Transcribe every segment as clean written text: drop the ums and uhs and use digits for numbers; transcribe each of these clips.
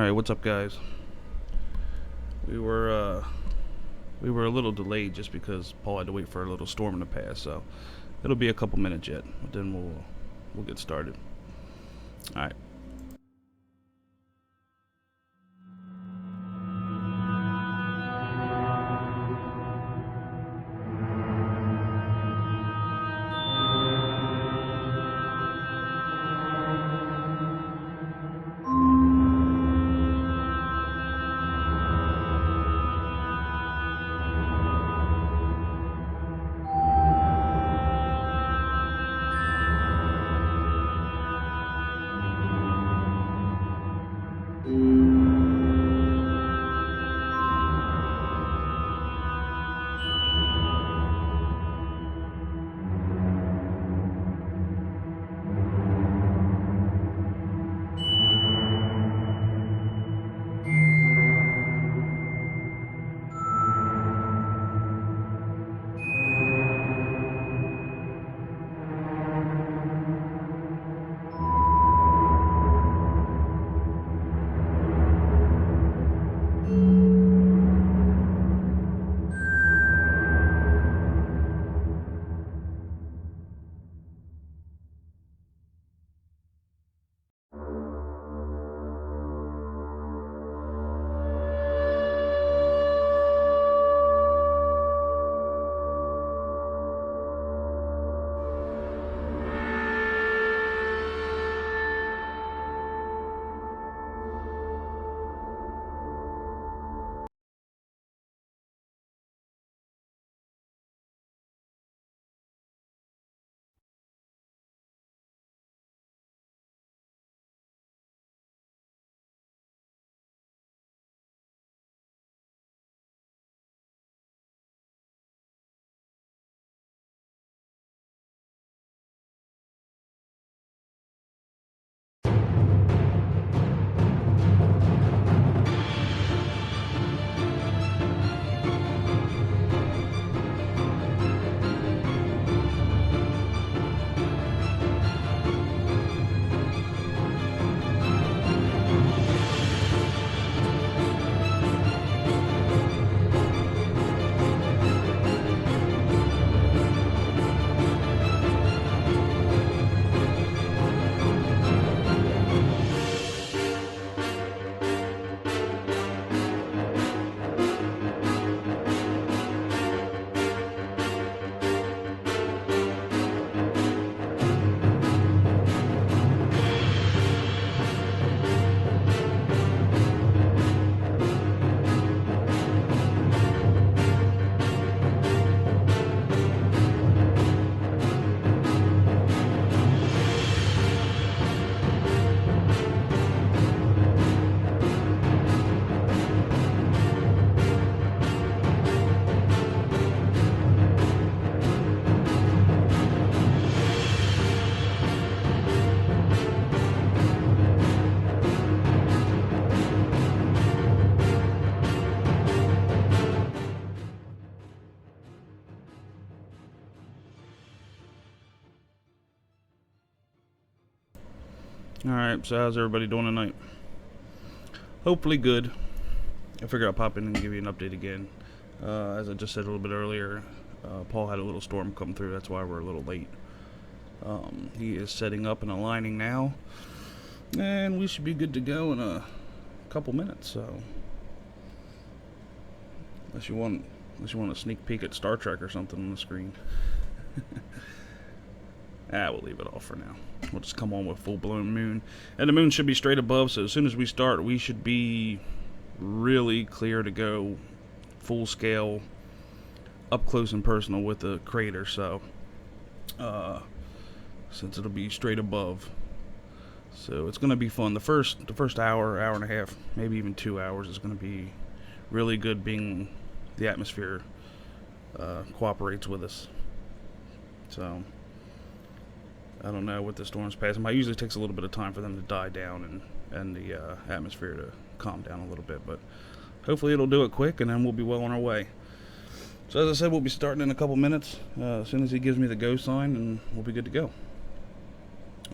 Alright, what's up, guys? We were a little delayed just because Paul had to wait for a little storm to pass, so it'll be a couple minutes yet, but then we'll get started. Alright. Alright, so how's everybody doing tonight? Hopefully good. I figured I'll pop in and give you an update again. As I just said a little bit earlier, Paul had a little storm come through, that's why we're a little late. He is setting up and aligning now, and we should be good to go in a couple minutes, so unless you want a sneak peek at Star Trek or something on the screen. We'll leave it off for now. We'll just come on with full-blown moon. And the moon should be straight above, so as soon as we start, we should be really clear to go full scale, up close and personal with the crater, so since it'll be straight above. So it's gonna be fun. The first hour and a half, maybe even 2 hours is gonna be really good, being the atmosphere cooperates with us. So I don't know what the storm's passing. It usually takes a little bit of time for them to die down and the atmosphere to calm down a little bit, but hopefully it'll do it quick and then we'll be well on our way. So as I said, we'll be starting in a couple minutes as soon as he gives me the go sign, and we'll be good to go.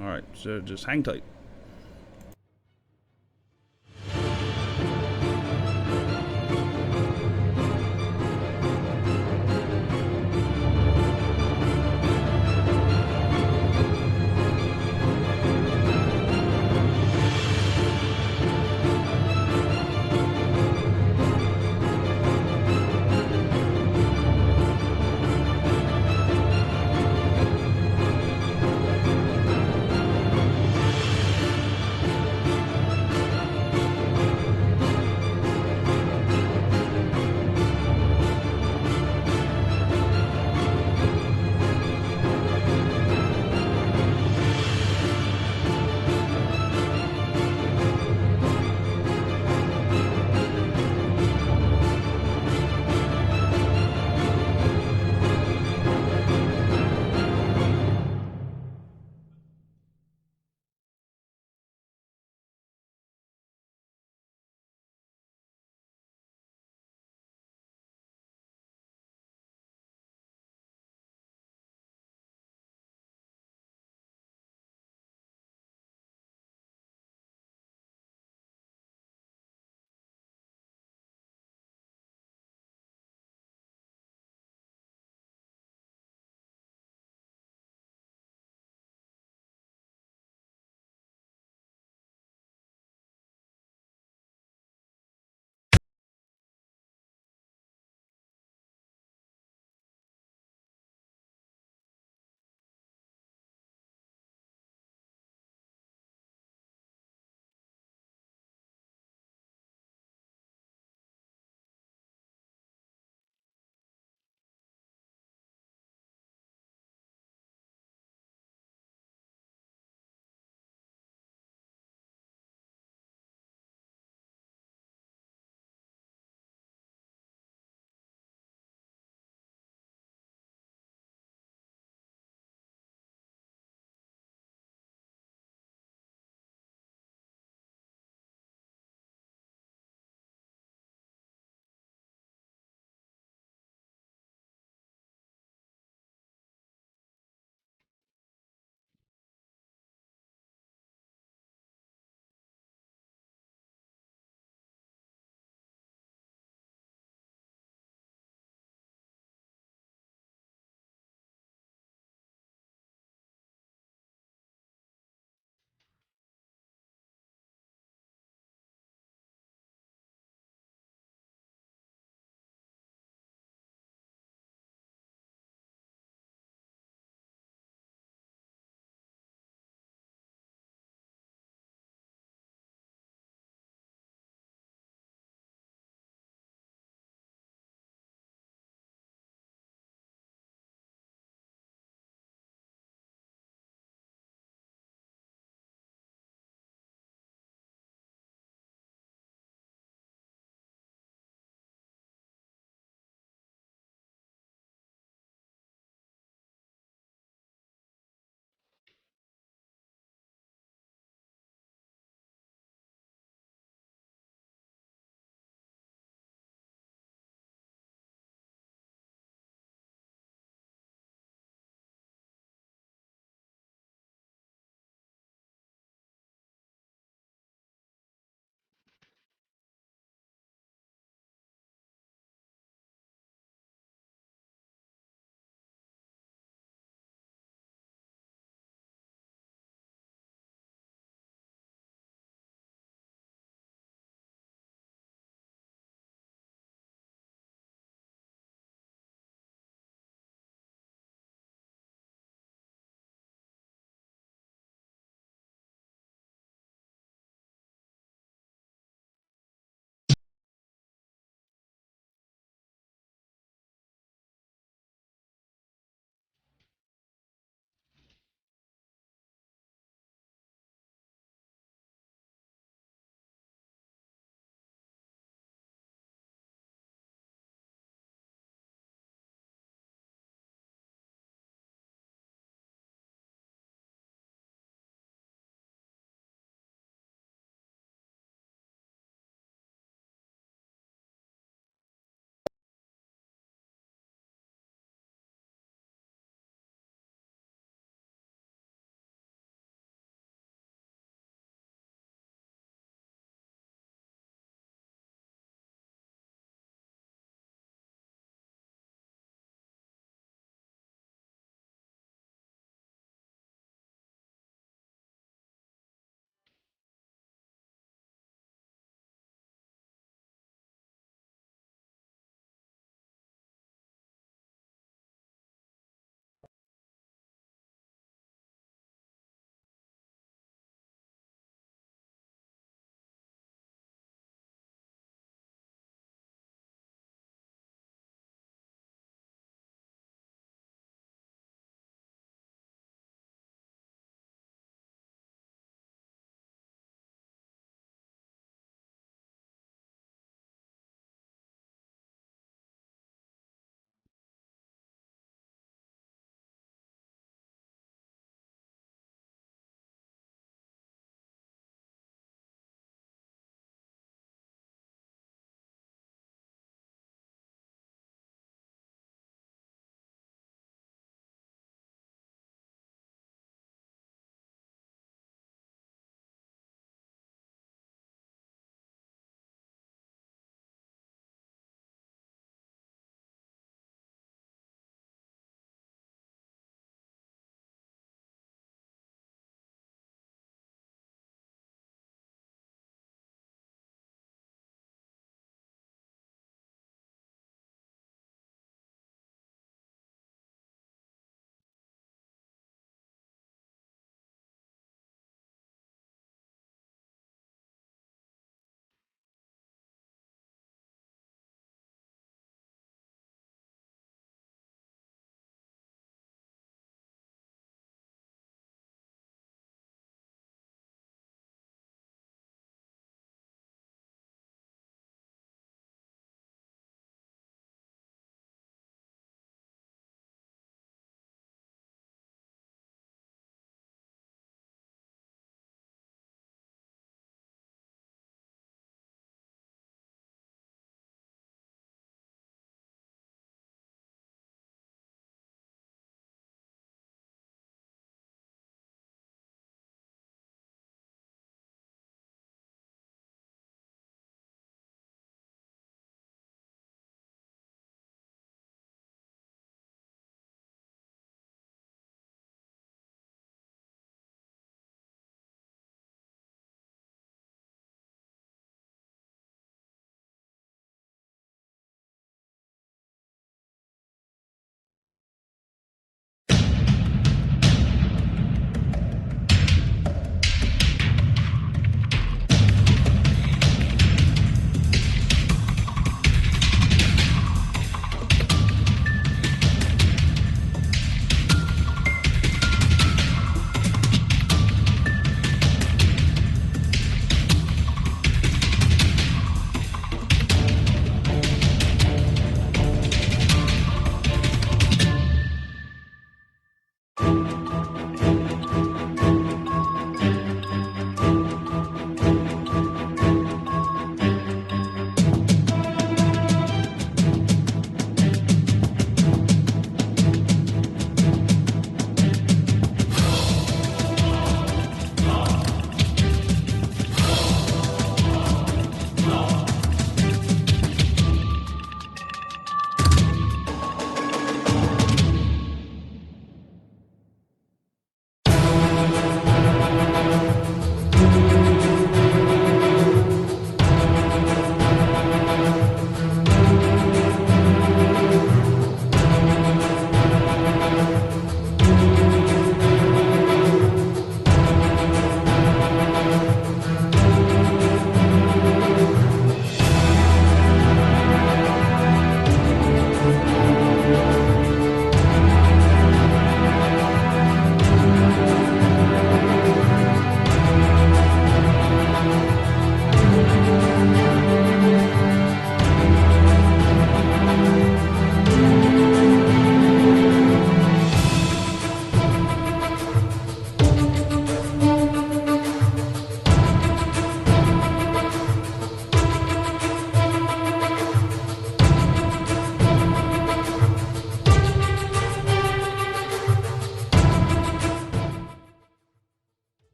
Alright, so just hang tight.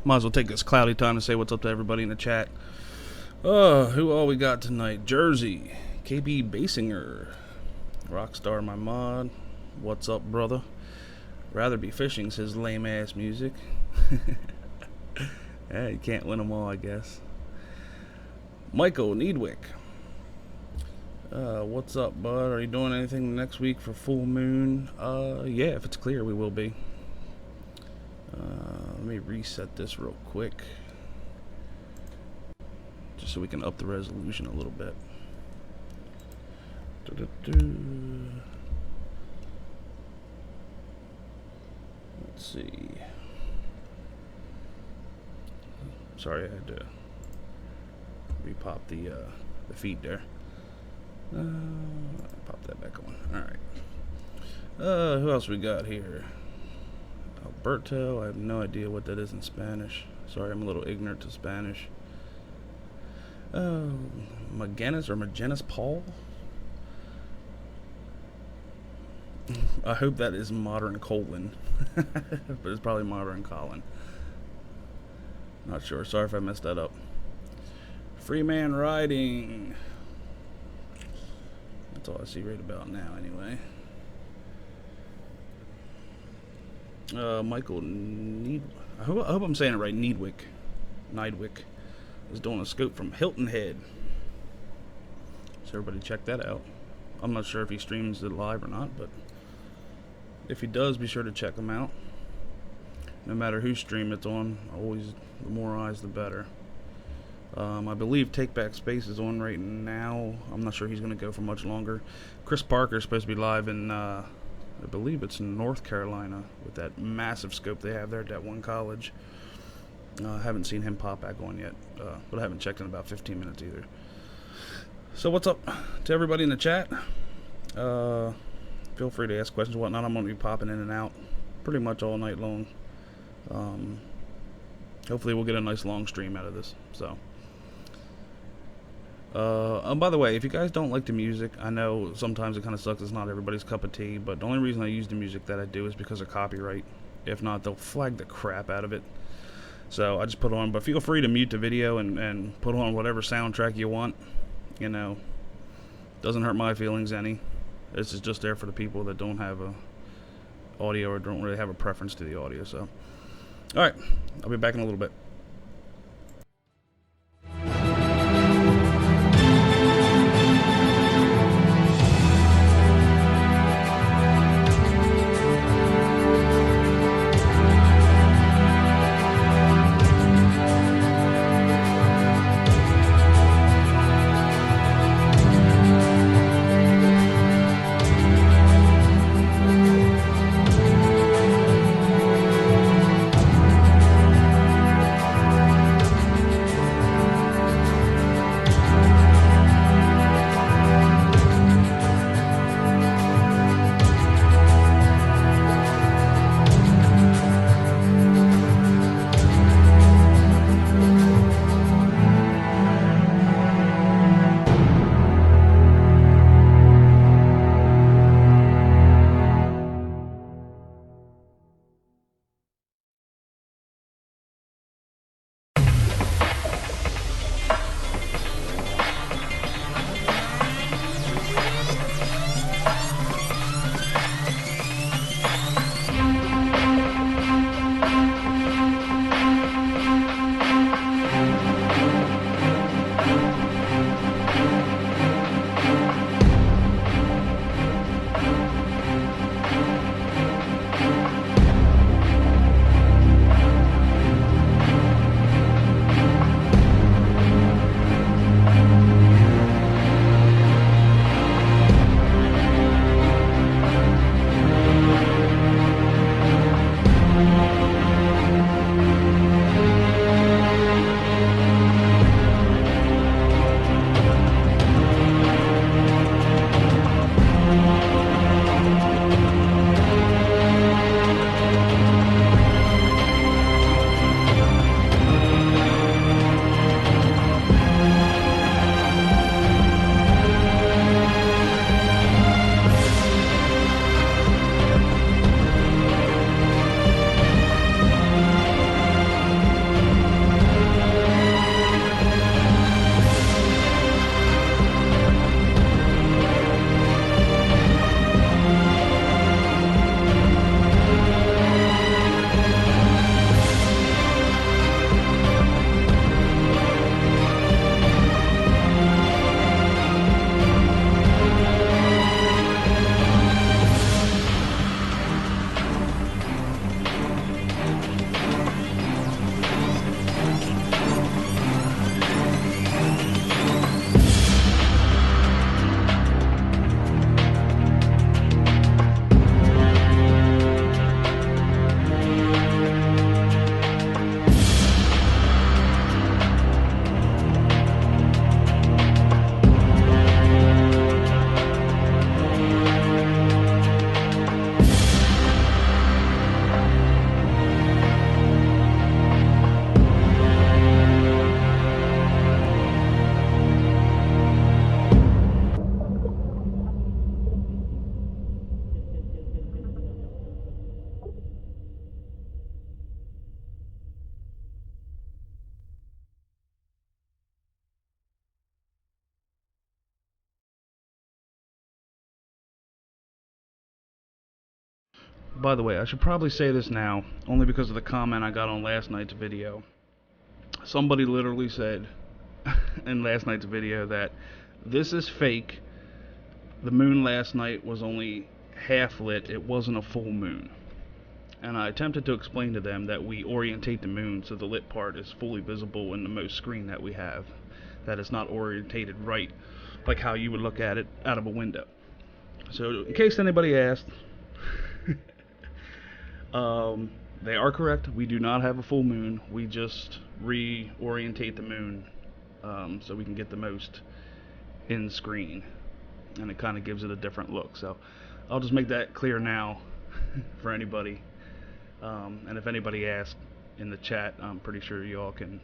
Might as well take this cloudy time to say what's up to everybody in the chat. Who all we got tonight? Jersey, KB Basinger, Rockstar my mod. What's up, brother? Rather be fishing, says lame ass music. Yeah, you can't win them all, I guess. Michael Needwick. What's up, bud? Are you doing anything next week for full moon? Yeah, if it's clear, we will be. Let me reset this real quick, just so we can up the resolution a little bit. Let's see. Sorry, I had to repop the feed there. Pop that back on. Alright. Who else we got here? Alberto. I have no idea what that is in Spanish. Sorry, I'm a little ignorant to Spanish. Magennis Paul? I hope that is Modern Colon. But it's probably Modern Colin. Not sure. Sorry if I messed that up. Freeman Riding. That's all I see right about now, anyway. Michael I hope I'm saying it right. Neidwick is doing a scope from Hilton Head. So everybody check that out. I'm not sure if he streams it live or not, but if he does, be sure to check him out. No matter whose stream it's on, always the more eyes the better. I believe Take Back Space is on right now. I'm not sure he's going to go for much longer. Chris Parker is supposed to be live in, I believe it's in North Carolina, with that massive scope they have there at that one college. I haven't seen him pop back on yet, but I haven't checked in about 15 minutes either. So what's up to everybody in the chat? Feel free to ask questions and whatnot. I'm going to be popping in and out pretty much all night long. Hopefully we'll get a nice long stream out of this. So, by the way, if you guys don't like the music, I know sometimes it kind of sucks. It's not everybody's cup of tea, but the only reason I use the music that I do is because of copyright. If not, they'll flag the crap out of it. So I just put on, but feel free to mute the video and put on whatever soundtrack you want. You know, doesn't hurt my feelings any. This is just there for the people that don't have a audio or don't really have a preference to the audio. So, all right, I'll be back in a little bit. By the way, I should probably say this now, only because of the comment I got on last night's video. Somebody literally said in last night's video that this is fake. The moon last night was only half lit, it wasn't a full moon. And I attempted to explain to them that we orientate the moon so the lit part is fully visible in the most screen that we have. That it's not orientated right, like how you would look at it out of a window. So in case anybody asked, they are correct. We do not have a full moon. We just reorientate the moon so we can get the most in screen, and it kind of gives it a different look. So I'll just make that clear now for anybody. And if anybody asks in the chat, I'm pretty sure you all can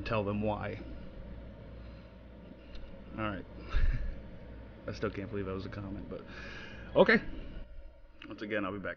tell them why. Alright. I still can't believe that was a comment, but okay. Once again, I'll be back.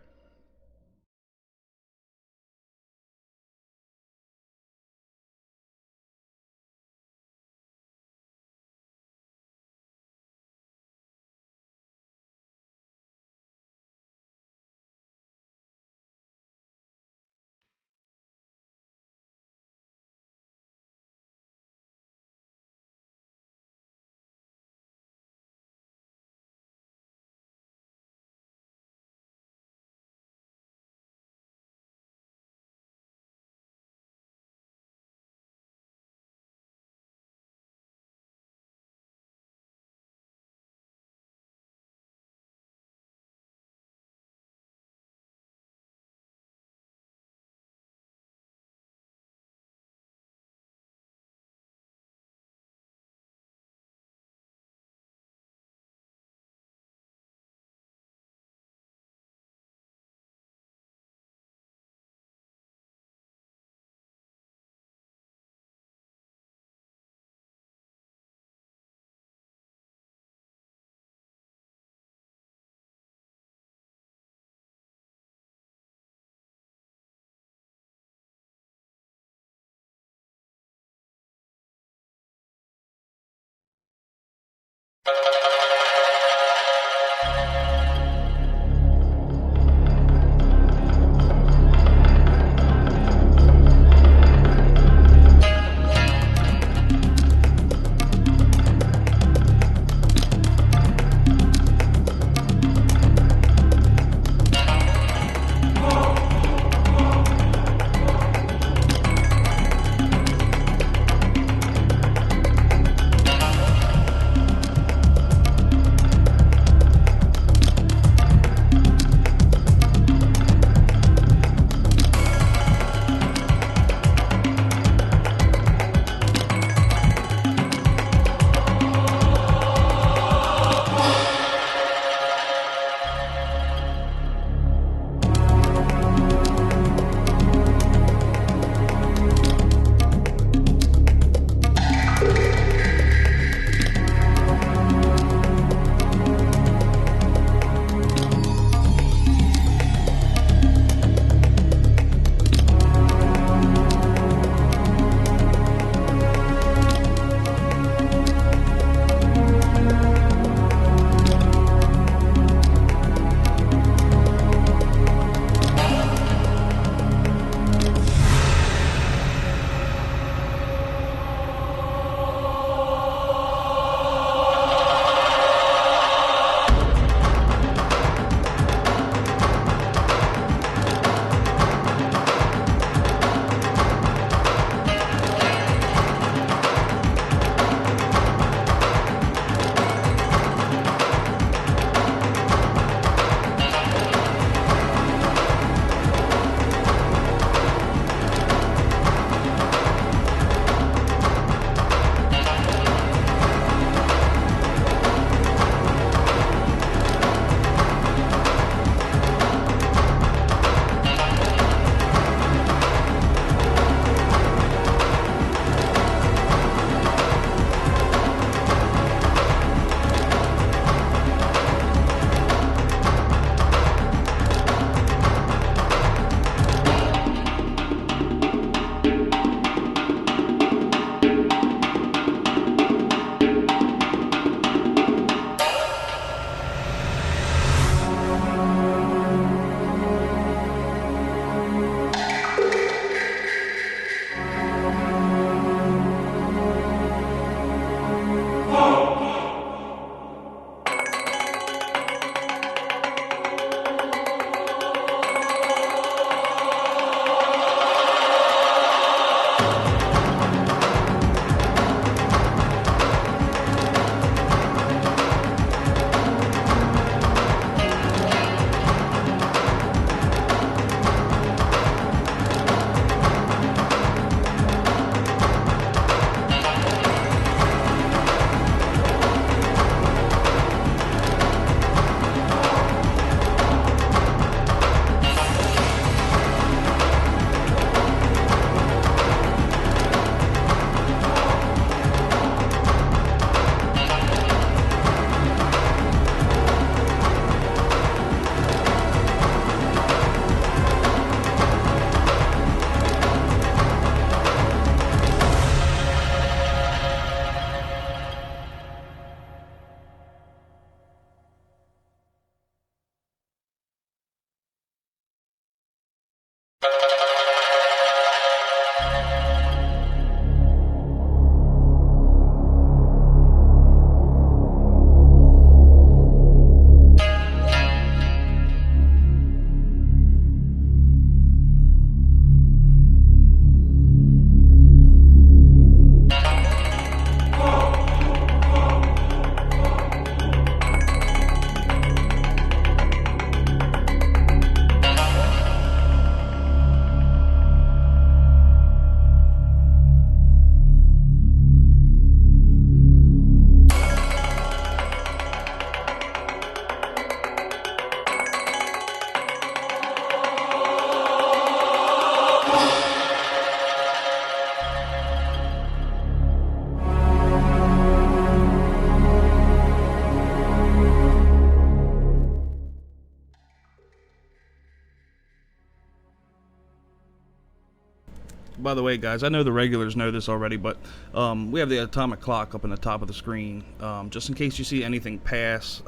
By the way, guys, I know the regulars know this already, but we have the atomic clock up in the top of the screen. Just in case you see anything pass,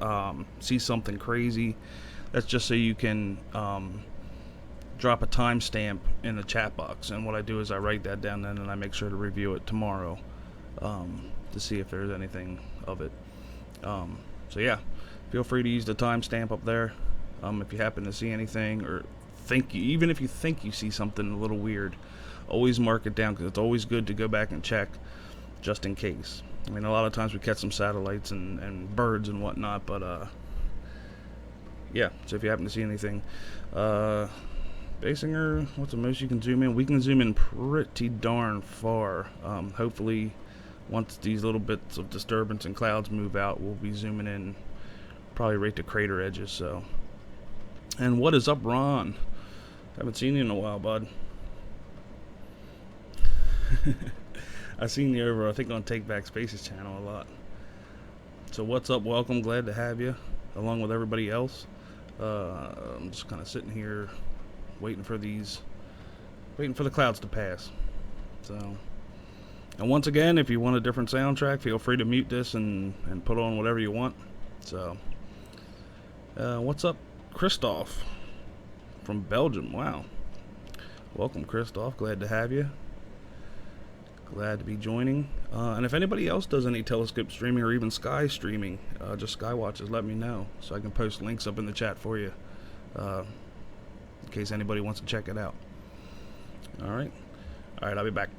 see something crazy, that's just so you can drop a timestamp in the chat box. And what I do is I write that down then, and I make sure to review it tomorrow to see if there's anything of it. So yeah, feel free to use the timestamp up there if you happen to see anything, or even if you think you see something a little weird. Always mark it down, because it's always good to go back and check just in case. I mean, a lot of times we catch some satellites and birds and whatnot, but yeah, so if you happen to see anything, Basinger, what's the most you can zoom in? We can zoom in pretty darn far. Hopefully once these little bits of disturbance and clouds move out, we'll be zooming in probably right to crater edges. So, and what is up, Ron? Haven't seen you in a while, bud. I've seen you over, I think, on Take Back Spaces channel a lot. So what's up? Welcome. Glad to have you along with everybody else. I'm just kind of sitting here waiting for the clouds to pass. So, and once again, if you want a different soundtrack, feel free to mute this and put on whatever you want. So, what's up, Christoph from Belgium? Wow. Welcome, Christoph. Glad to have you. Glad to be joining. And if anybody else does any telescope streaming or even sky streaming, just sky watches, let me know so I can post links up in the chat for you in case anybody wants to check it out. Alright, I'll be back.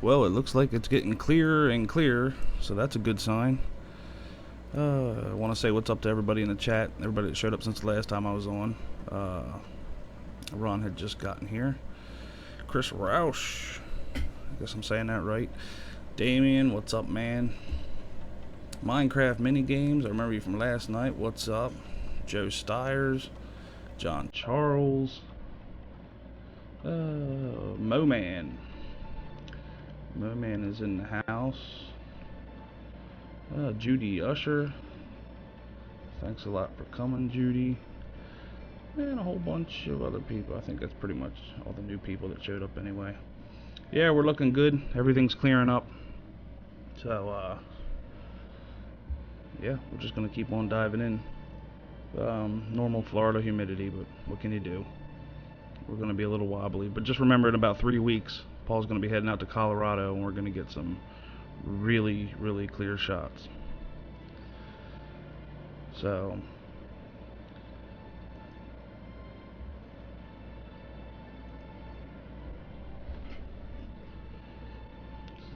Well, it looks like it's getting clearer and clearer, so that's a good sign. I want to say what's up to everybody in the chat, everybody that showed up since the last time I was on. Ron had just gotten here. Chris Roush, I guess I'm saying that right. Damien, what's up, man? Minecraft mini games, I remember you from last night. What's up? Joe Stiers, John Charles, Moman. Moman is in the house. Judy Usher, thanks a lot for coming, Judy. And a whole bunch of other people. I think that's pretty much all the new people that showed up anyway. Yeah, we're looking good. Everything's clearing up. So, yeah, we're just going to keep on diving in. Normal Florida humidity, but what can you do? We're going to be a little wobbly. But just remember, in about 3 weeks, Paul's going to be heading out to Colorado, and we're going to get some really, really clear shots. So...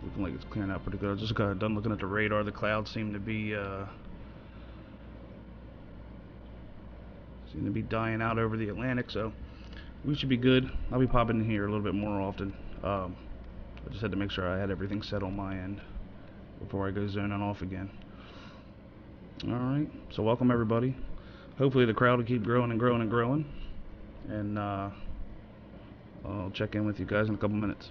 looking like it's clearing out pretty good. I just got done looking at the radar. The clouds seem to be dying out over the Atlantic, so we should be good. I'll be popping in here a little bit more often. I just had to make sure I had everything set on my end before I go zoning off again. Alright, so welcome everybody. Hopefully the crowd will keep growing and growing and growing. And I'll check in with you guys in a couple minutes.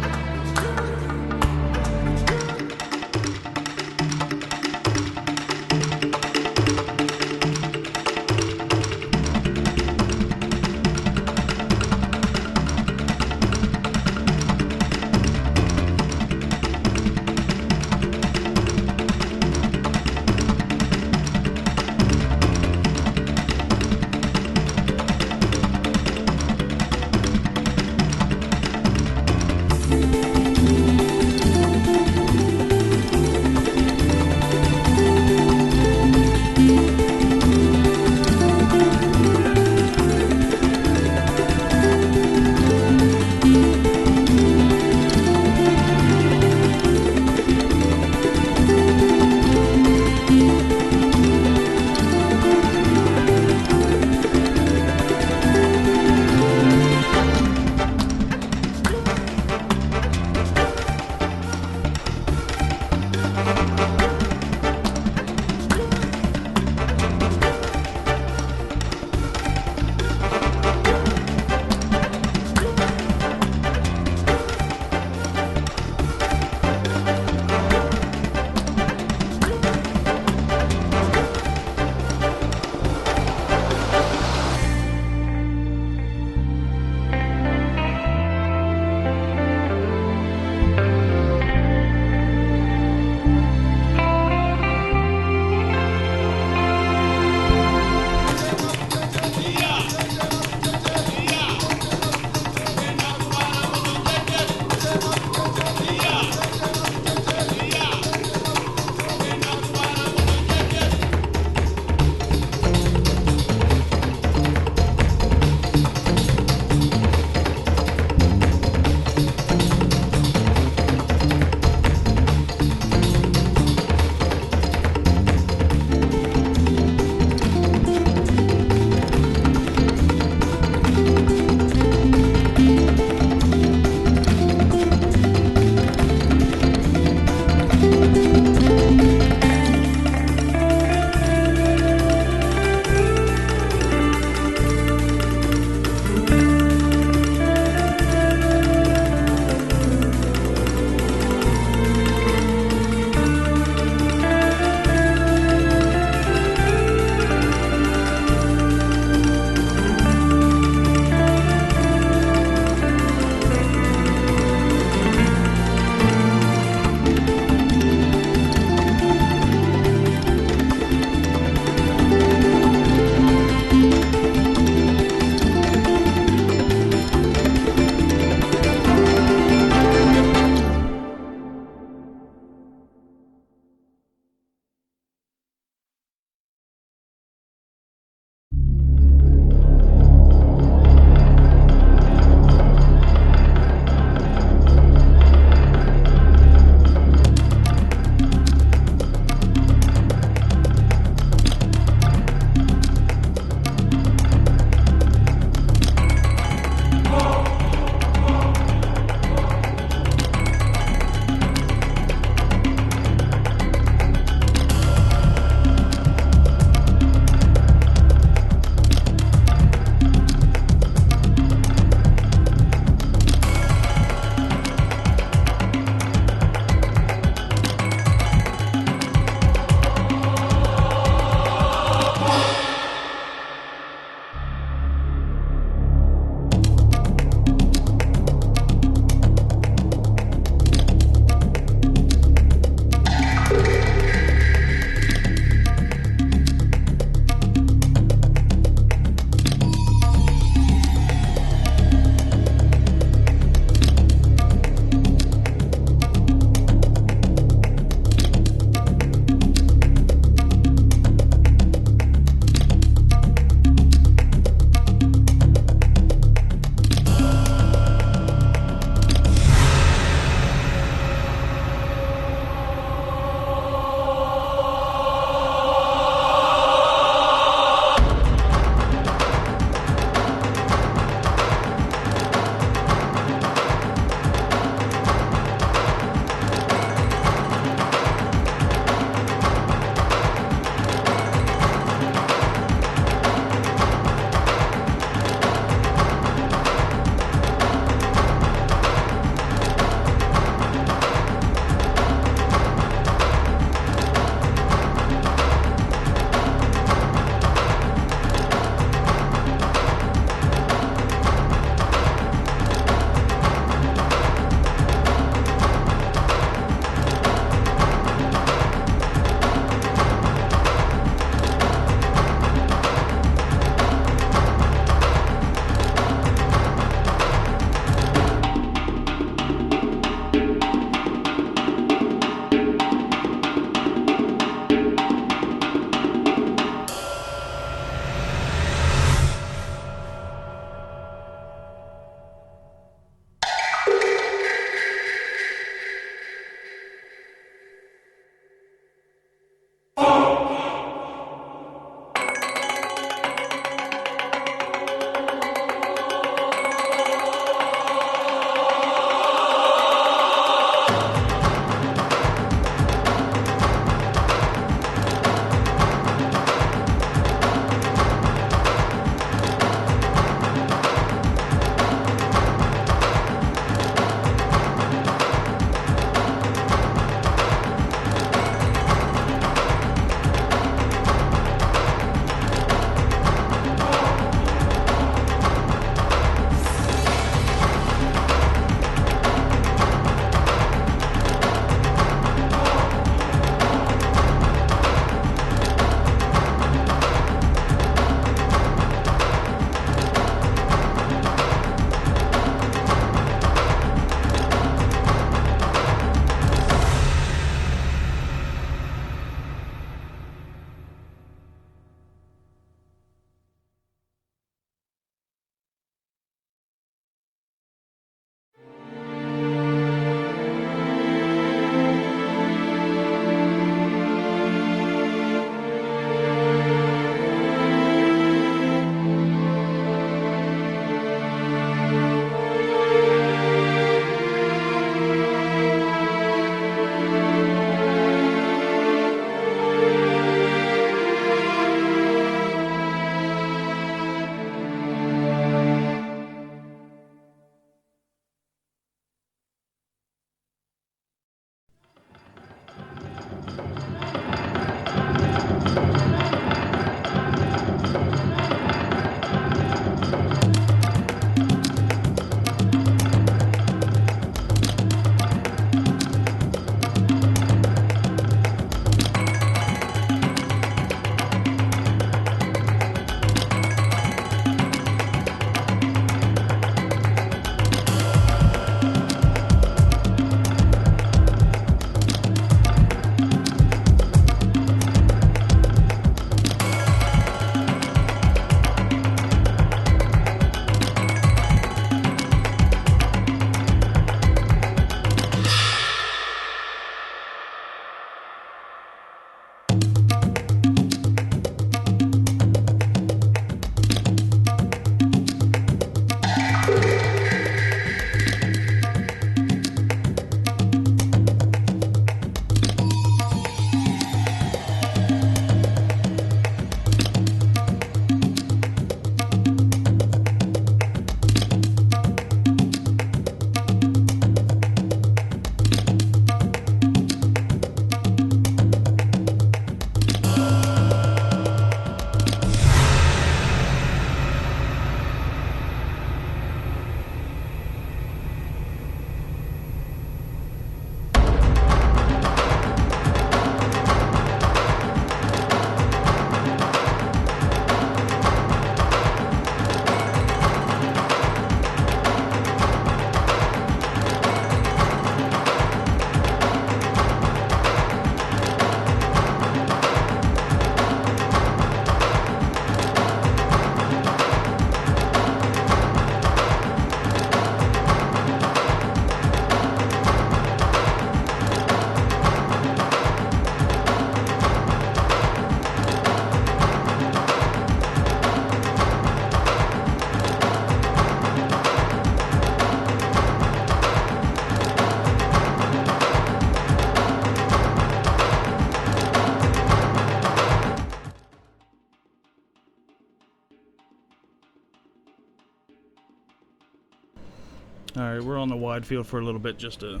Alright, we're on the wide field for a little bit just to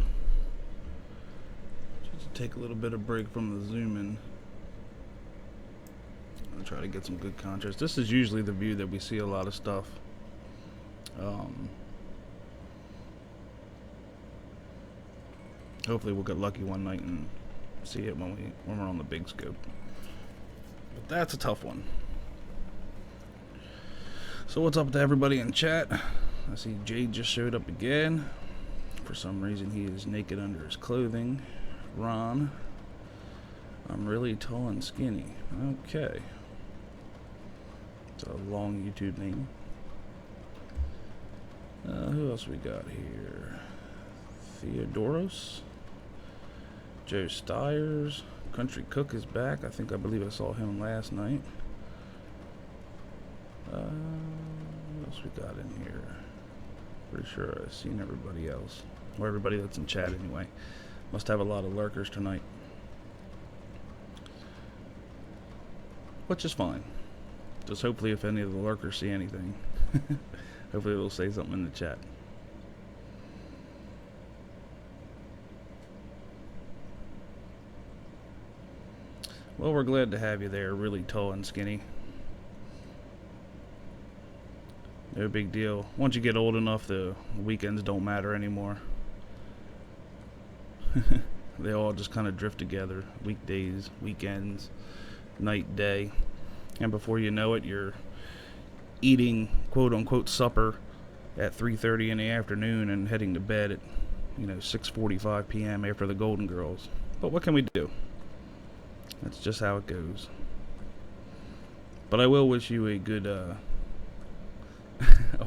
take a little bit of break from the zoom in. I'll try to get some good contrast. This is usually the view that we see a lot of stuff. Hopefully we'll get lucky one night and see it when we're on the big scope. But that's a tough one. So what's up to everybody in chat? I see Jade just showed up again. For some reason he is naked under his clothing. Ron, I'm really tall and skinny. Okay. It's a long YouTube name. Who else we got here? Theodoros. Joe Stiers. Country Cook is back. I believe I saw him last night. What else we got in here? Pretty sure I've seen everybody else. Or everybody that's in chat anyway. Must have a lot of lurkers tonight. Which is fine. Just hopefully if any of the lurkers see anything. Hopefully they'll say something in the chat. Well, we're glad to have you there, really tall and skinny. No big deal. Once you get old enough, the weekends don't matter anymore. They all just kind of drift together. Weekdays, weekends, night, day. And before you know it, you're eating quote-unquote supper at 3:30 in the afternoon and heading to bed at 6:45 p.m. after the Golden Girls. But what can we do? That's just how it goes. But I will wish you a good I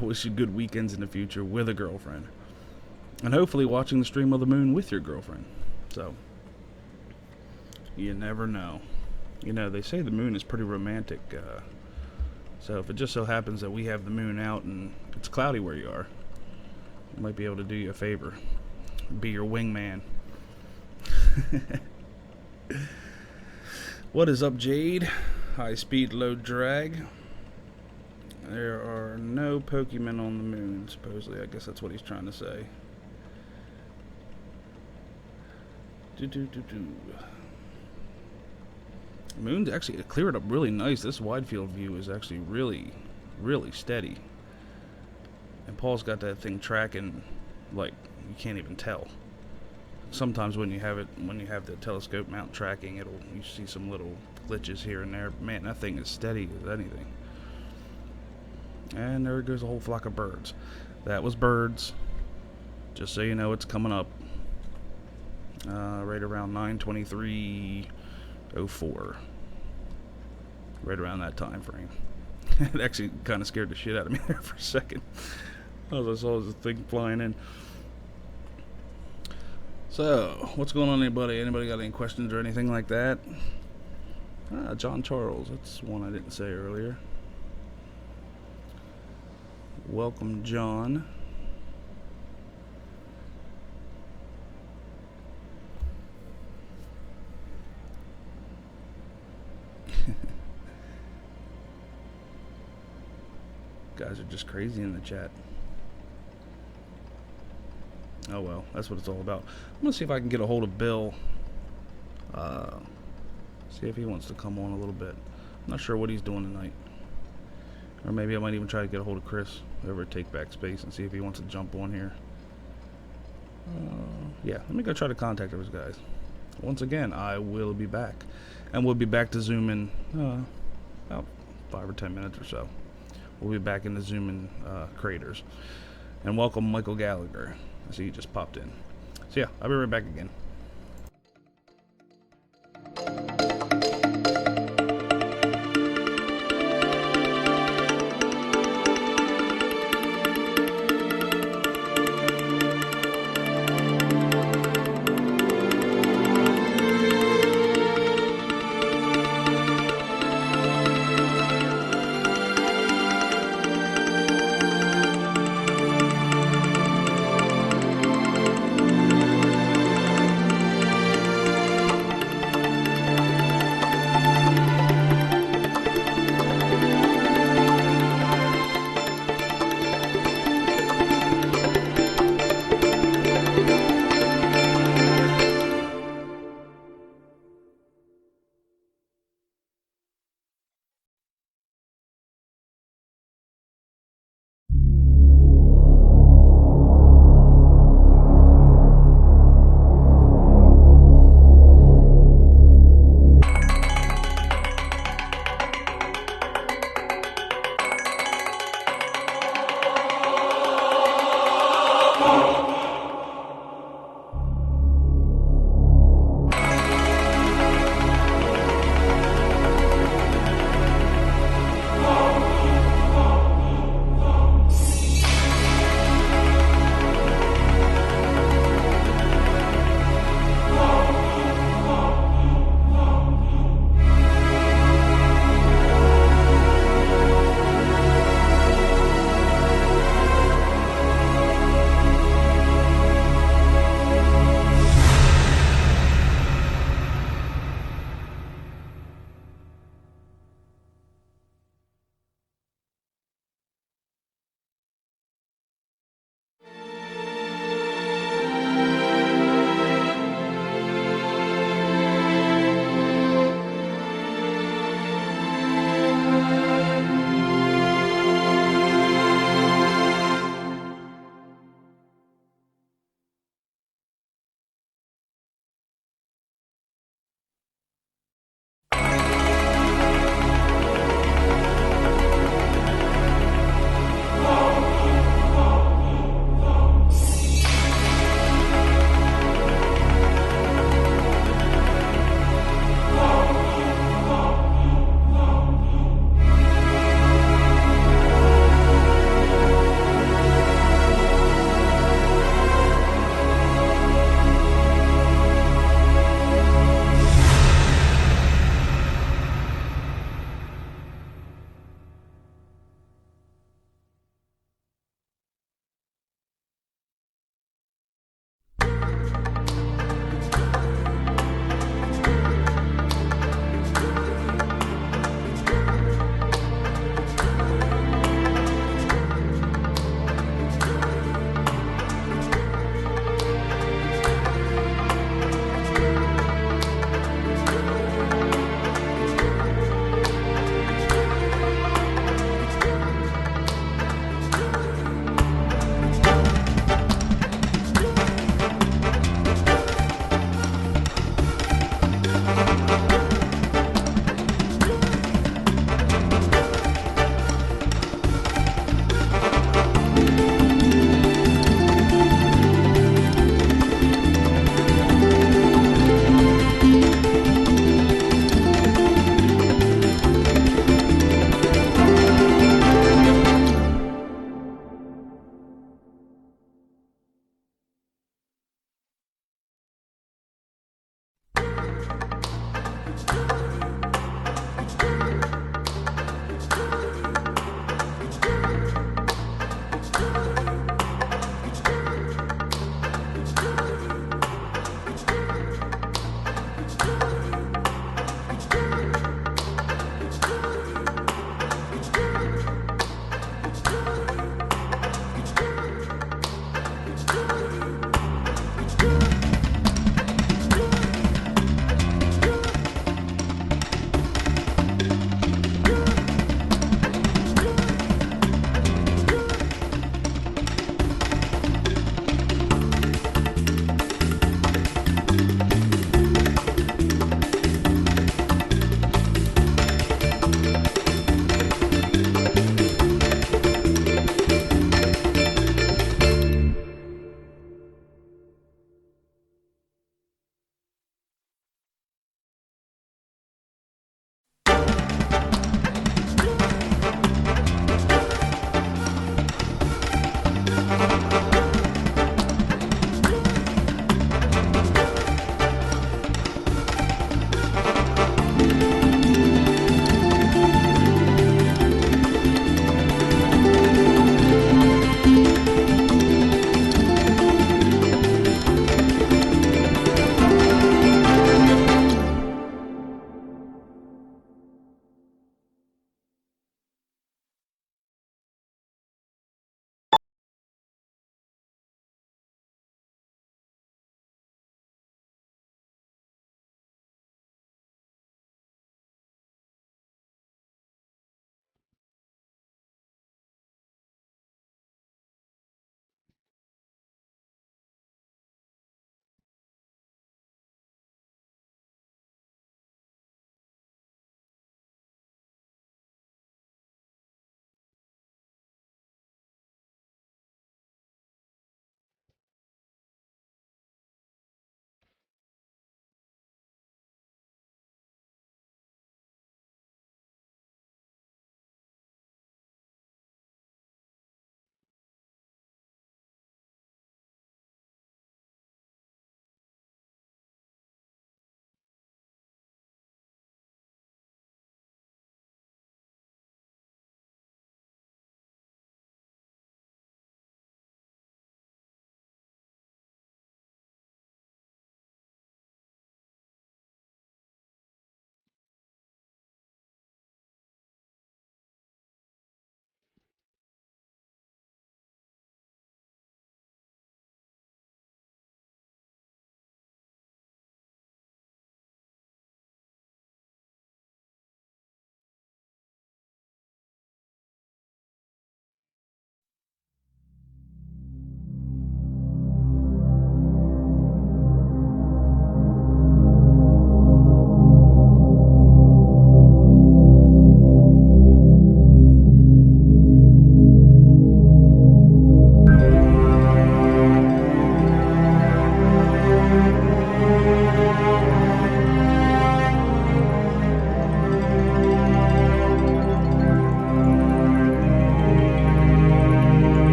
wish you good weekends in the future with a girlfriend. And hopefully watching the stream of the moon with your girlfriend. So, you never know. They say the moon is pretty romantic. So if it just so happens that we have the moon out and it's cloudy where you are, I might be able to do you a favor. Be your wingman. What is up, Jade? High speed, low drag. There are no Pokemon on the moon, supposedly. I guess that's what he's trying to say. The moon's actually cleared up really nice. This wide field view is actually really, really steady. And Paul's got that thing tracking like you can't even tell. Sometimes when you have the telescope mount tracking, you see some little glitches here and there. Man, that thing is steady as anything. And there goes a whole flock of birds. That was birds. Just so you know, it's coming up. Right around 9:23:04. Right around that time frame. It actually kind of scared the shit out of me there for a second. As I saw this thing flying in. So, what's going on, anybody? Anybody got any questions or anything like that? John Charles. That's one I didn't say earlier. Welcome, John. Guys are just crazy in the chat. Oh well, that's what it's all about. I'm gonna see if I can get a hold of Bill. See if he wants to come on a little bit. I'm not sure what he's doing tonight. Or maybe I might even try to get a hold of Chris over at Take Back Space and see if he wants to jump on here. Yeah, let me go try to contact those guys. Once again, I will be back. And we'll be back to Zoom in about 5 or 10 minutes or so. We'll be back in the Zoom in creators. And welcome Michael Gallagher. I see you just popped in. So yeah, I'll be right back again.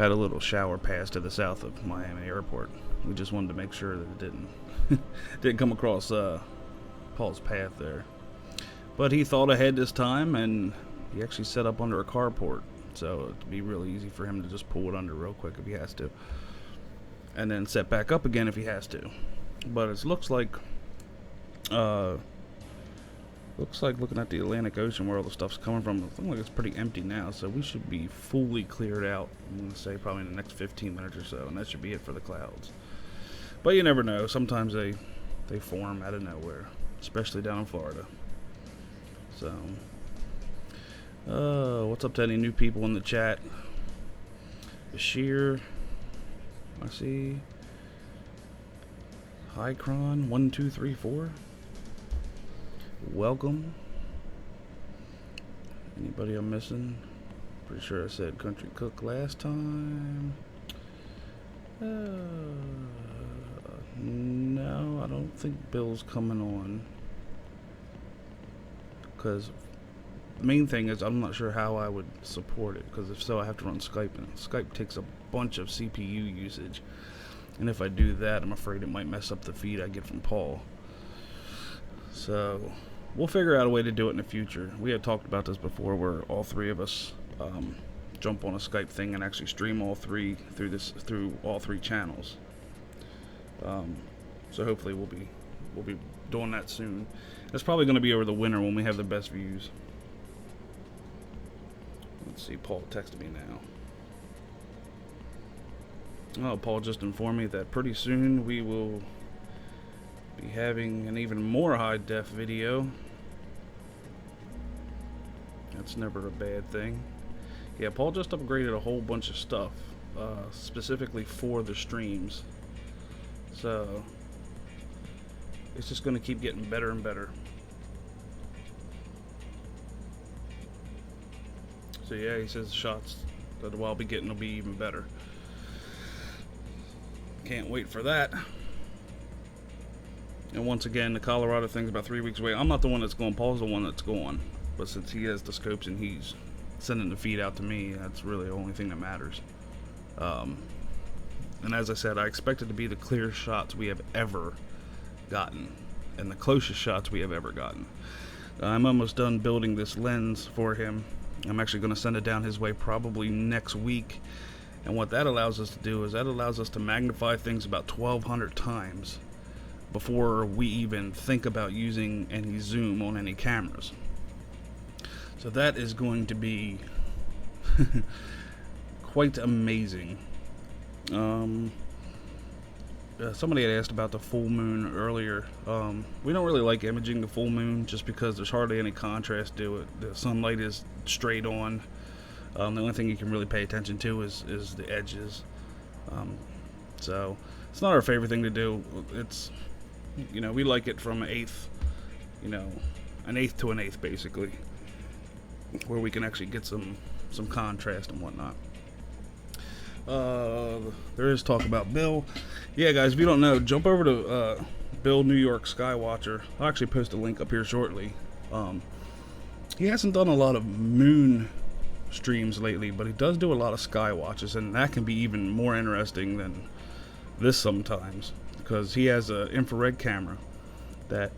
had a little shower pass to the south of Miami Airport. We just wanted to make sure that it didn't come across Paul's path there. But he thought ahead this time, and he actually set up under a carport, so it'd be really easy for him to just pull it under real quick if he has to, and then set back up again if he has to. But it looks like looking at the Atlantic Ocean where all the stuff's coming from, it looks like it's pretty empty now, so we should be fully cleared out. I'm going to say probably in the next 15 minutes or so, and that should be it for the clouds. But you never know. Sometimes they form out of nowhere, especially down in Florida. So, what's up to any new people in the chat? Bashir, I see. Hycron 1234. Welcome. Anybody I'm missing? Pretty sure I said Country Cook last time. No, I don't think Bill's coming on. Because the main thing is I'm not sure how I would support it. Because if so, I have to run Skype, and Skype takes a bunch of CPU usage. And if I do that, I'm afraid it might mess up the feed I get from Paul. So we'll figure out a way to do it in the future. We had talked about this before, where all three of us jump on a Skype thing and actually stream all three through all three channels. So hopefully we'll be doing that soon. It's probably going to be over the winter when we have the best views. Let's see, Paul texted me now. Oh, Paul just informed me that pretty soon we will be having an even more high-def video. That's never a bad thing. Yeah, Paul just upgraded a whole bunch of stuff, specifically for the streams. So it's just going to keep getting better and better. So yeah, he says the shots that I'll be getting will be even better. Can't wait for that. And once again, the Colorado thing's about 3 weeks away. I'm not the one that's going. Paul's the one that's going. But since he has the scopes and he's sending the feed out to me, that's really the only thing that matters. And as I said, I expect it to be the clearest shots we have ever gotten, and the closest shots we have ever gotten. I'm almost done building this lens for him. I'm actually going to send it down his way probably next week. And what that allows us to do is that allows us to magnify things about 1,200 times before we even think about using any zoom on any cameras. So that is going to be quite amazing. Somebody had asked about the full moon earlier. We don't really like imaging the full moon just because there's hardly any contrast to it. The sunlight is straight on. The only thing you can really pay attention to is the edges. So it's not our favorite thing to do. It's, we like it from an eighth to an eighth basically, where we can actually get some contrast and whatnot. There is talk about Bill. Yeah, guys, if you don't know, jump over to Bill New York Skywatcher. I'll actually post a link up here shortly. He hasn't done a lot of moon streams lately, but he does do a lot of sky watches, and that can be even more interesting than this sometimes, because he has an infrared camera that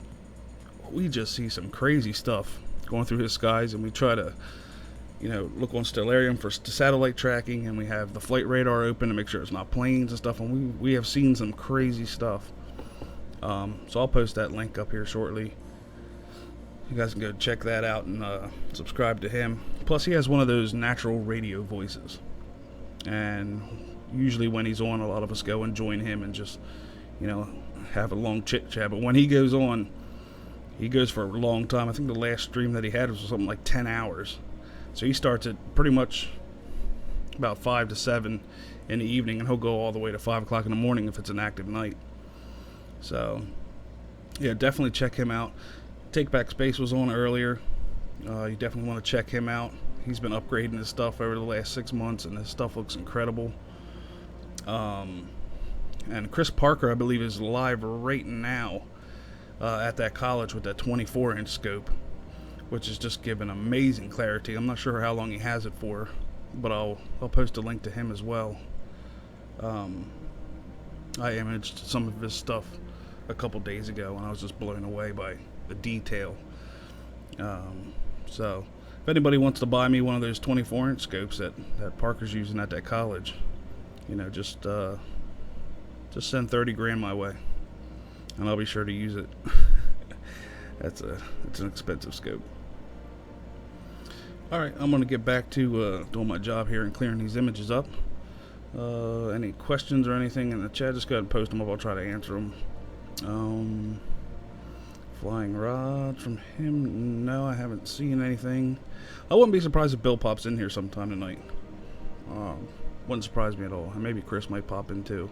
we just see some crazy stuff going through his skies, and we try to look on Stellarium for satellite tracking, and we have the flight radar open to make sure it's not planes and stuff, and we have seen some crazy stuff. So I'll post that link up here shortly. You guys can go check that out and subscribe to him. Plus, he has one of those natural radio voices, and usually when he's on, a lot of us go and join him and just have a long chit chat. But when he goes on, he goes for a long time. I think the last stream that he had was something like 10 hours. So he starts at pretty much about 5 to 7 in the evening, and he'll go all the way to 5 o'clock in the morning if it's an active night. So yeah, definitely check him out. Take Back Space was on earlier. You definitely want to check him out. He's been upgrading his stuff over the last 6 months, and his stuff looks incredible. And Chris Parker, I believe, is live right now at that college with that 24-inch scope, which is just giving amazing clarity. I'm not sure how long he has it for. but I'll post a link to him as well. I imaged some of his stuff a couple days ago, and I was just blown away by the detail. So if anybody wants to buy me one of those 24-inch scopes that Parker's using at that college, you know, just send 30 grand my way, and I'll be sure to use it. It's an expensive scope. Alright, I'm going to get back to doing my job here and clearing these images up. Any questions or anything in the chat, just go ahead and post them up. I'll try to answer them. Flying rod from him? No, I haven't seen anything. I wouldn't be surprised if Bill pops in here sometime tonight. Wouldn't surprise me at all. And maybe Chris might pop in too.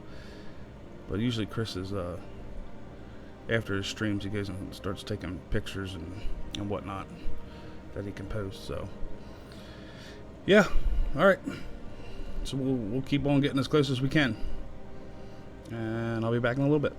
But usually Chris is, after his streams, he goes and starts taking pictures and whatnot that he can post. So, yeah. Alright. So we'll keep on getting as close as we can. And I'll be back in a little bit.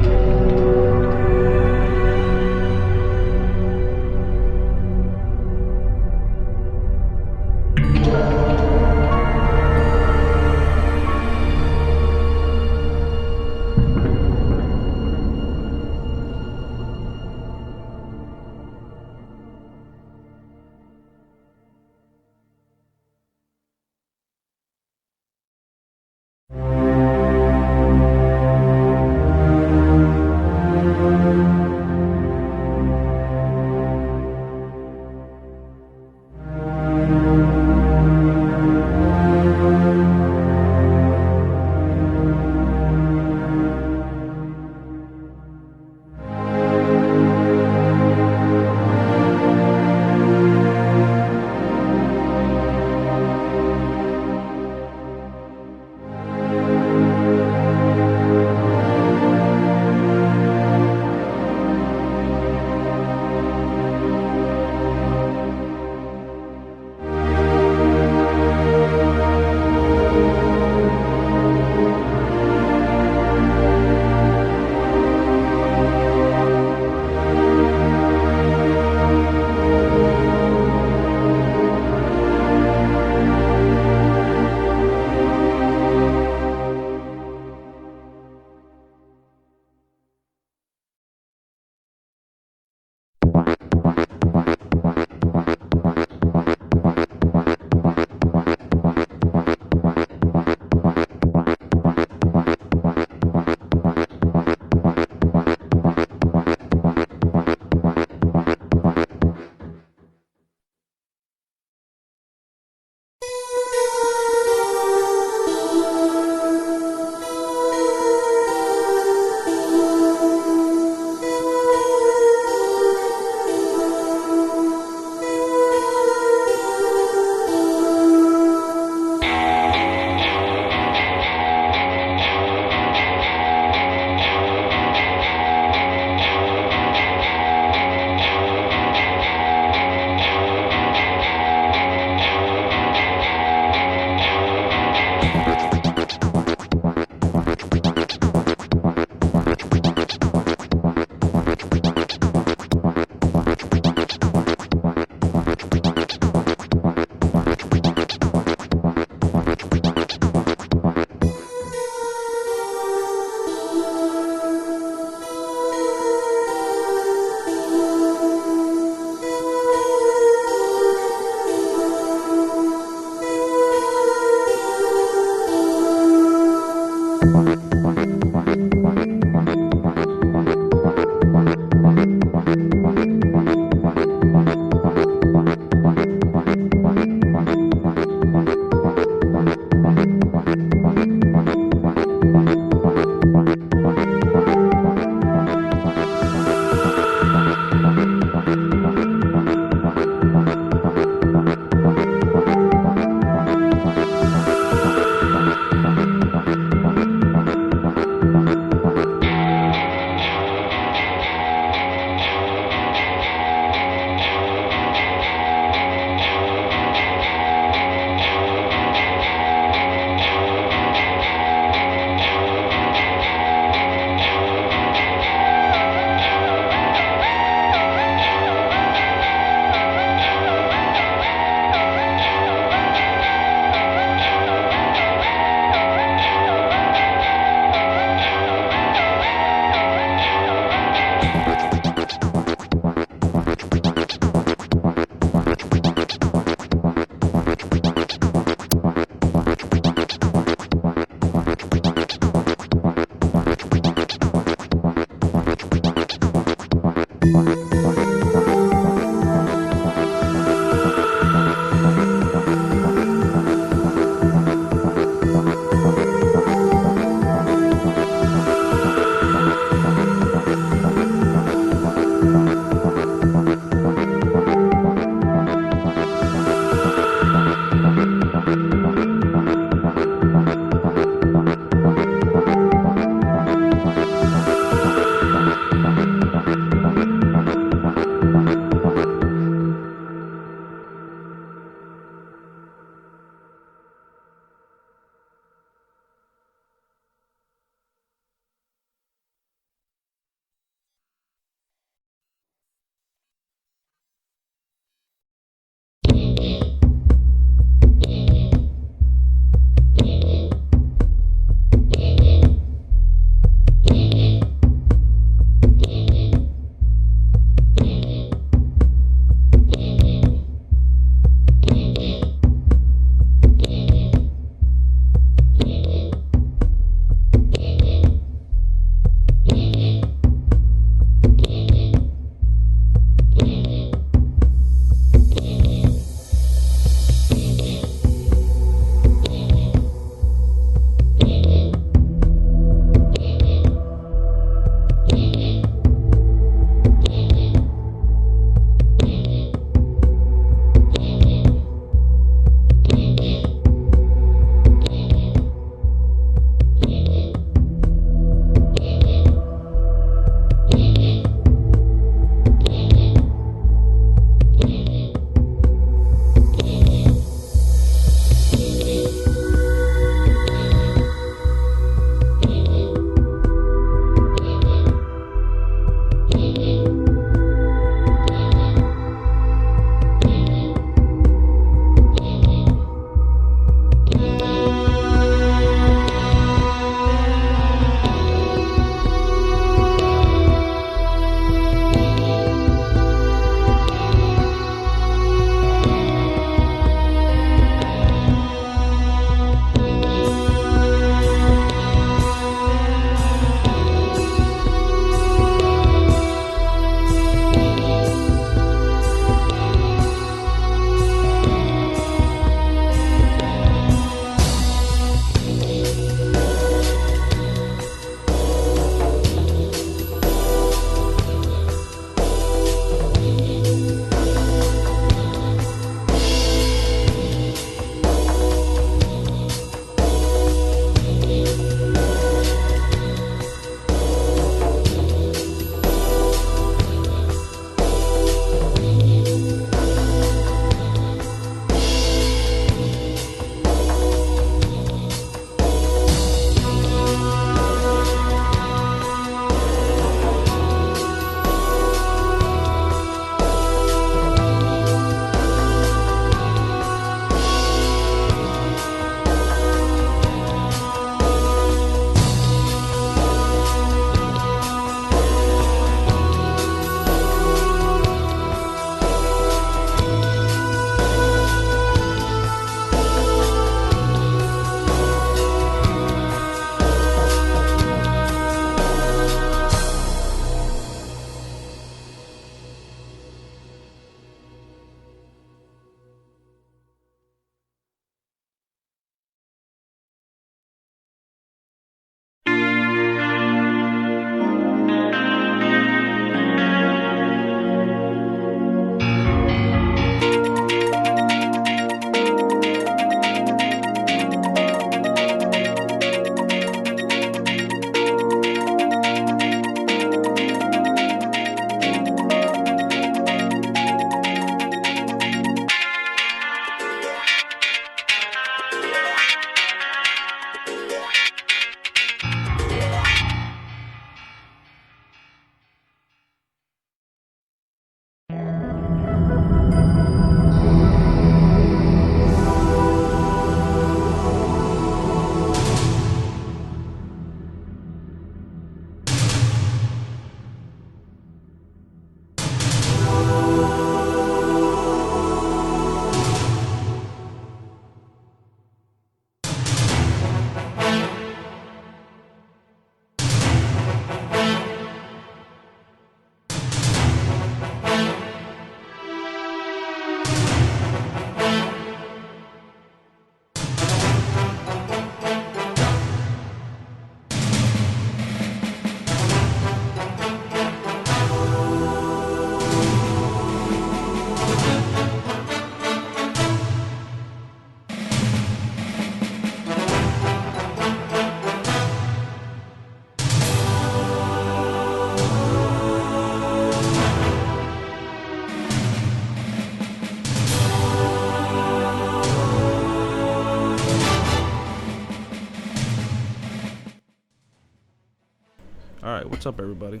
What's up, everybody?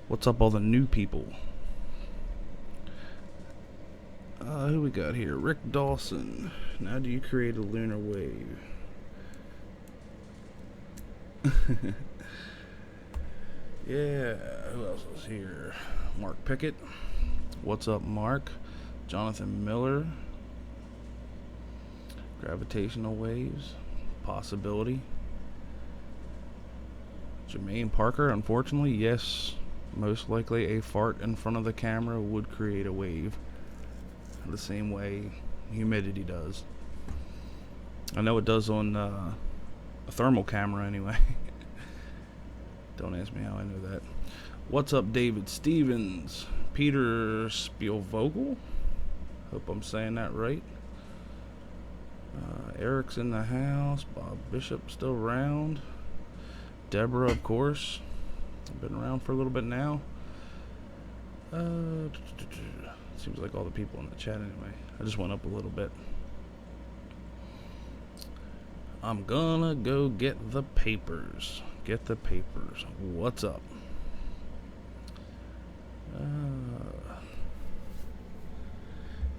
What's up, all the new people? Who we got here? Rick Dawson. Now do you create a lunar wave? Yeah, who else is here? Mark Pickett. What's up, Mark? Jonathan Miller. Gravitational waves. Possibility. Jermaine Parker. Unfortunately, yes. Most likely a fart in front of the camera would create a wave. The same way humidity does. I know it does on a thermal camera anyway. Don't ask me how I know that. What's up, David Stevens? Peter Spielvogel? Hope I'm saying that right. Eric's in the house. Bob Bishop still around. Deborah, of course. Been around for a little bit now. Seems like all the people in the chat anyway. I just went up a little bit. I'm gonna go get the papers. Get the papers. What's up?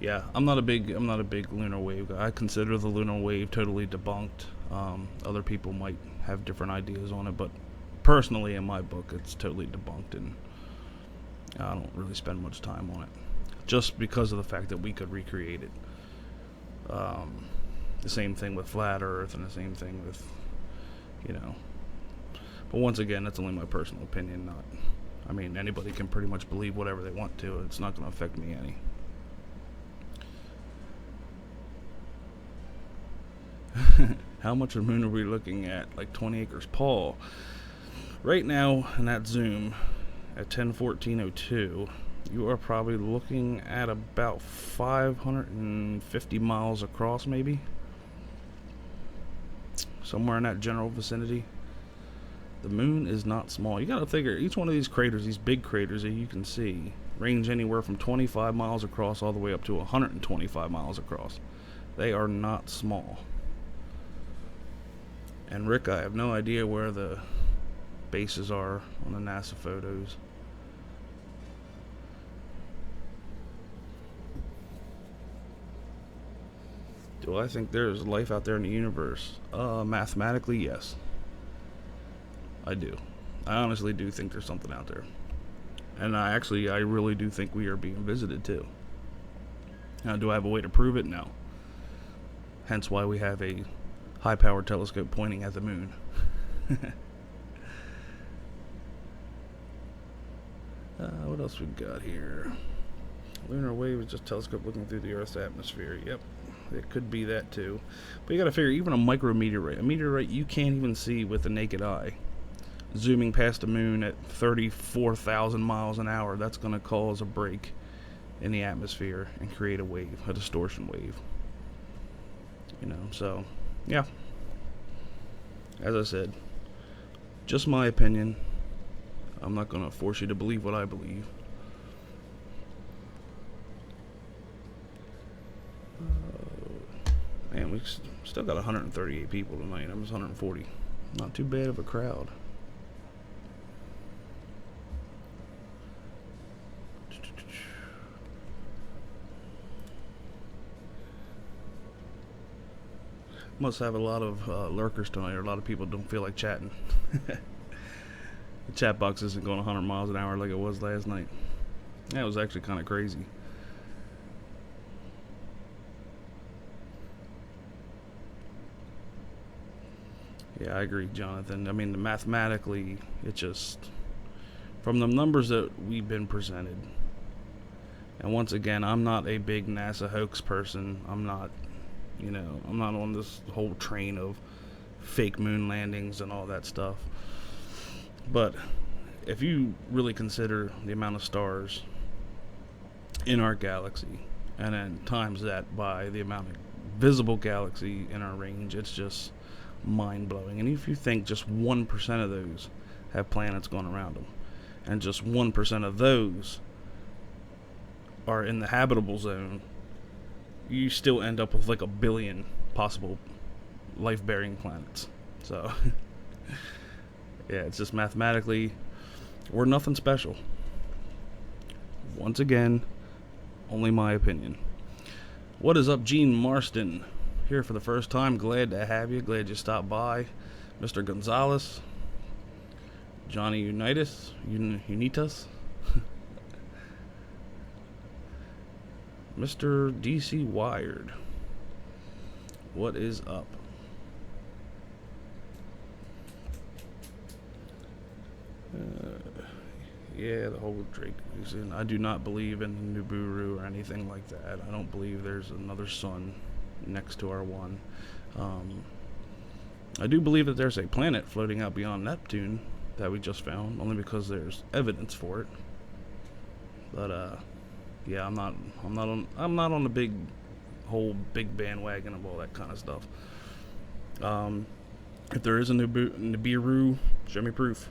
Yeah, I'm not a big lunar wave guy. I consider the lunar wave totally debunked. Other people might have different ideas on it, but personally, in my book, it's totally debunked, and I don't really spend much time on it, just because of the fact that we could recreate it. The same thing with flat Earth, and the same thing with, you know. But once again, that's only my personal opinion. Not, I mean, anybody can pretty much believe whatever they want to. It's not going to affect me any. How much of the moon are we looking at? Like 20 acres, Paul. Right now, in that zoom, at 10/14/02, you are probably looking at about 550 miles across, maybe. Somewhere in that general vicinity. The moon is not small. You gotta figure, each one of these craters, these big craters that you can see, range anywhere from 25 miles across all the way up to 125 miles across. They are not small. And Rick, I have no idea where the bases are on the NASA photos. Do I think there's life out there in the universe? Mathematically, yes. I do. I honestly do think there's something out there. And I really do think we are being visited too. Now, do I have a way to prove it? No. Hence why we have a high-powered telescope pointing at the moon. What else we got here? Lunar wave is just a telescope looking through the Earth's atmosphere. Yep, it could be that too. But you gotta figure, even a micrometeorite, a meteorite you can't even see with the naked eye, zooming past the moon at 34,000 miles an hour, that's gonna cause a break in the atmosphere and create a wave, a distortion wave. You know, so yeah. As I said, just my opinion. I'm not gonna force you to believe what I believe. Man, we still got 138 people tonight. I'm just 140. Not too bad of a crowd. Must have a lot of lurkers tonight, or a lot of people don't feel like chatting. The chat box isn't going 100 miles an hour like it was last night. That was actually kind of crazy. Yeah, I agree, Jonathan. I mean, mathematically, it just, from the numbers that we've been presented, and once again, I'm not a big NASA hoax person. I'm not, you know, I'm not on this whole train of fake moon landings and all that stuff. But if you really consider the amount of stars in our galaxy, and then times that by the amount of visible galaxy in our range, it's just mind-blowing. And if you think just 1% of those have planets going around them, and just 1% of those are in the habitable zone, you still end up with like 1 billion possible life-bearing planets. So Yeah, it's just mathematically, we're nothing special. Once again, only my opinion. What is up, Gene Marston? Here for the first time. Glad to have you. Glad you stopped by. Mr. Gonzalez. Johnny Unitas. Mr. DC Wired. What is up? Yeah, the whole Drake reason. I do not believe in Nibiru or anything like that. I don't believe there's another sun next to our one. I do believe that there's a planet floating out beyond Neptune that we just found, only because there's evidence for it. But yeah, I'm not on the whole big bandwagon of all that kind of stuff. If there is a Nibiru, show me proof.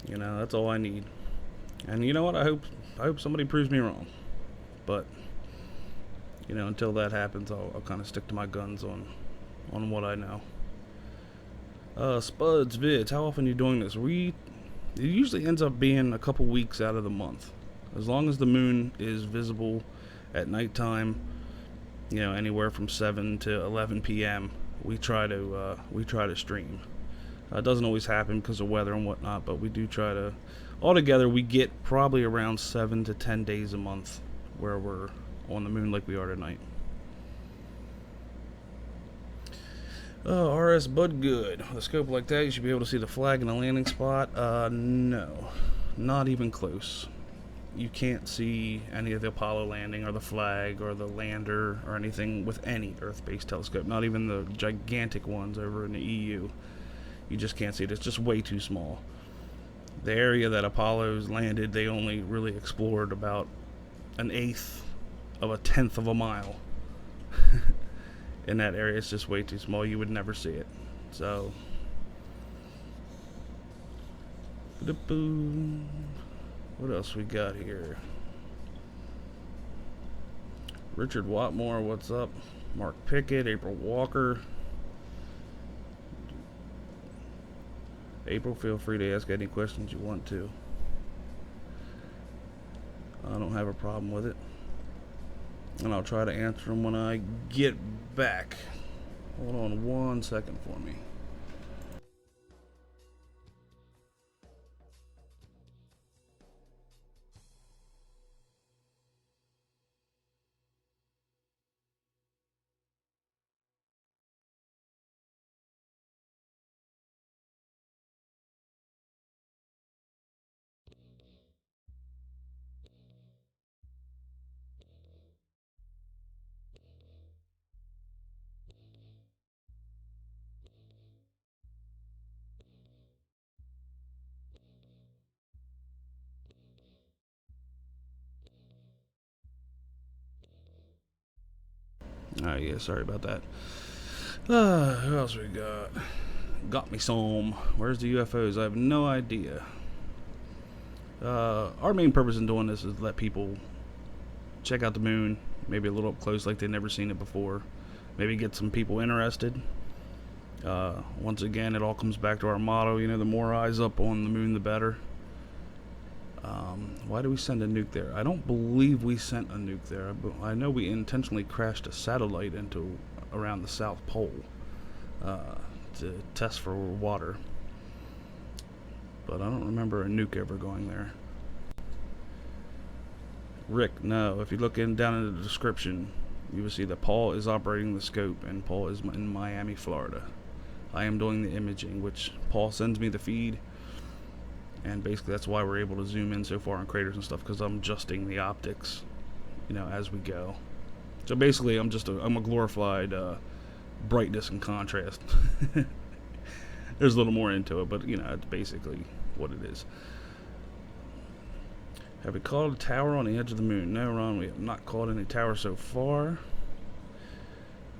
You know, that's all I need. And you know what? I hope somebody proves me wrong. But you know, until that happens, I'll kind of stick to my guns on what I know. Spuds vids. How often are you doing this? It usually ends up being a couple weeks out of the month, as long as the moon is visible at nighttime. You know, anywhere from 7 to 11 p.m. We try to stream. It doesn't always happen because of weather and whatnot, but we do try to. Altogether, we get probably around 7 to 10 days a month where we're on the moon like we are tonight. RS Bud good. With a scope like that, you should be able to see the flag in the landing spot. No, not even close. You can't see any of the Apollo landing or the flag or the lander or anything with any Earth-based telescope. Not even the gigantic ones over in the EU. You just can't see it. It's just way too small. The area that Apollo's landed, they only really explored about 1/8 of a 1/10 of a mile. In that area, it's just way too small. You would never see it. So, what else we got here? Richard Watmore, what's up? Mark Pickett, April Walker. April, feel free to ask any questions you want to. I don't have a problem with it. And I'll try to answer them when I get back. Hold on 1 second for me. Alright, yeah, sorry about that. Who else we got? Got me some. Where's the UFOs? I have no idea. Our main purpose in doing this is to let people check out the moon, maybe a little up close like they've never seen it before. Maybe get some people interested. Once again, it all comes back to our motto, you know, the more eyes up on the moon, the better. Why do we send a nuke there? I don't believe we sent a nuke there, but I know we intentionally crashed a satellite into around the South Pole to test for water. But I don't remember a nuke ever going there. Rick, no. If you look down in the description, you will see that Paul is operating the scope, and Paul is in Miami, Florida. I am doing the imaging, which Paul sends me the feed. And basically that's why we're able to zoom in so far on craters and stuff, because I'm adjusting the optics, you know, as we go. So basically I'm a glorified brightness and contrast. There's a little more into it, but you know, it's basically what it is. Have we caught a tower on the edge of the moon? No, Ron, we have not caught any towers so far.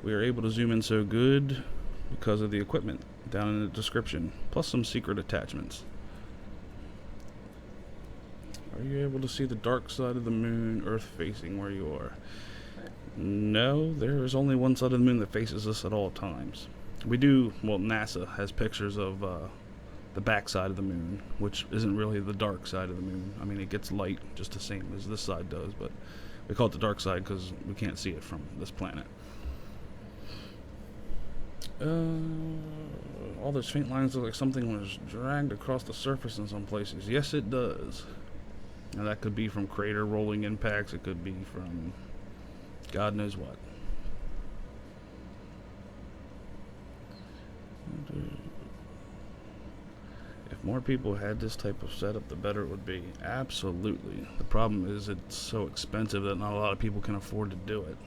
We are able to zoom in so good because of the equipment down in the description, plus some secret attachments. Are you able to see the dark side of the moon, Earth facing where you are? No, there is only one side of the moon that faces us at all times. We do, well, NASA has pictures of the back side of the moon, which isn't really the dark side of the moon. I mean, it gets light just the same as this side does, but we call it the dark side because we can't see it from this planet. All those faint lines look like something was dragged across the surface in some places. Yes, it does. Now that could be from crater rolling impacts. It could be from God knows what. If more people had this type of setup, the better it would be. Absolutely. The problem is it's so expensive that not a lot of people can afford to do it.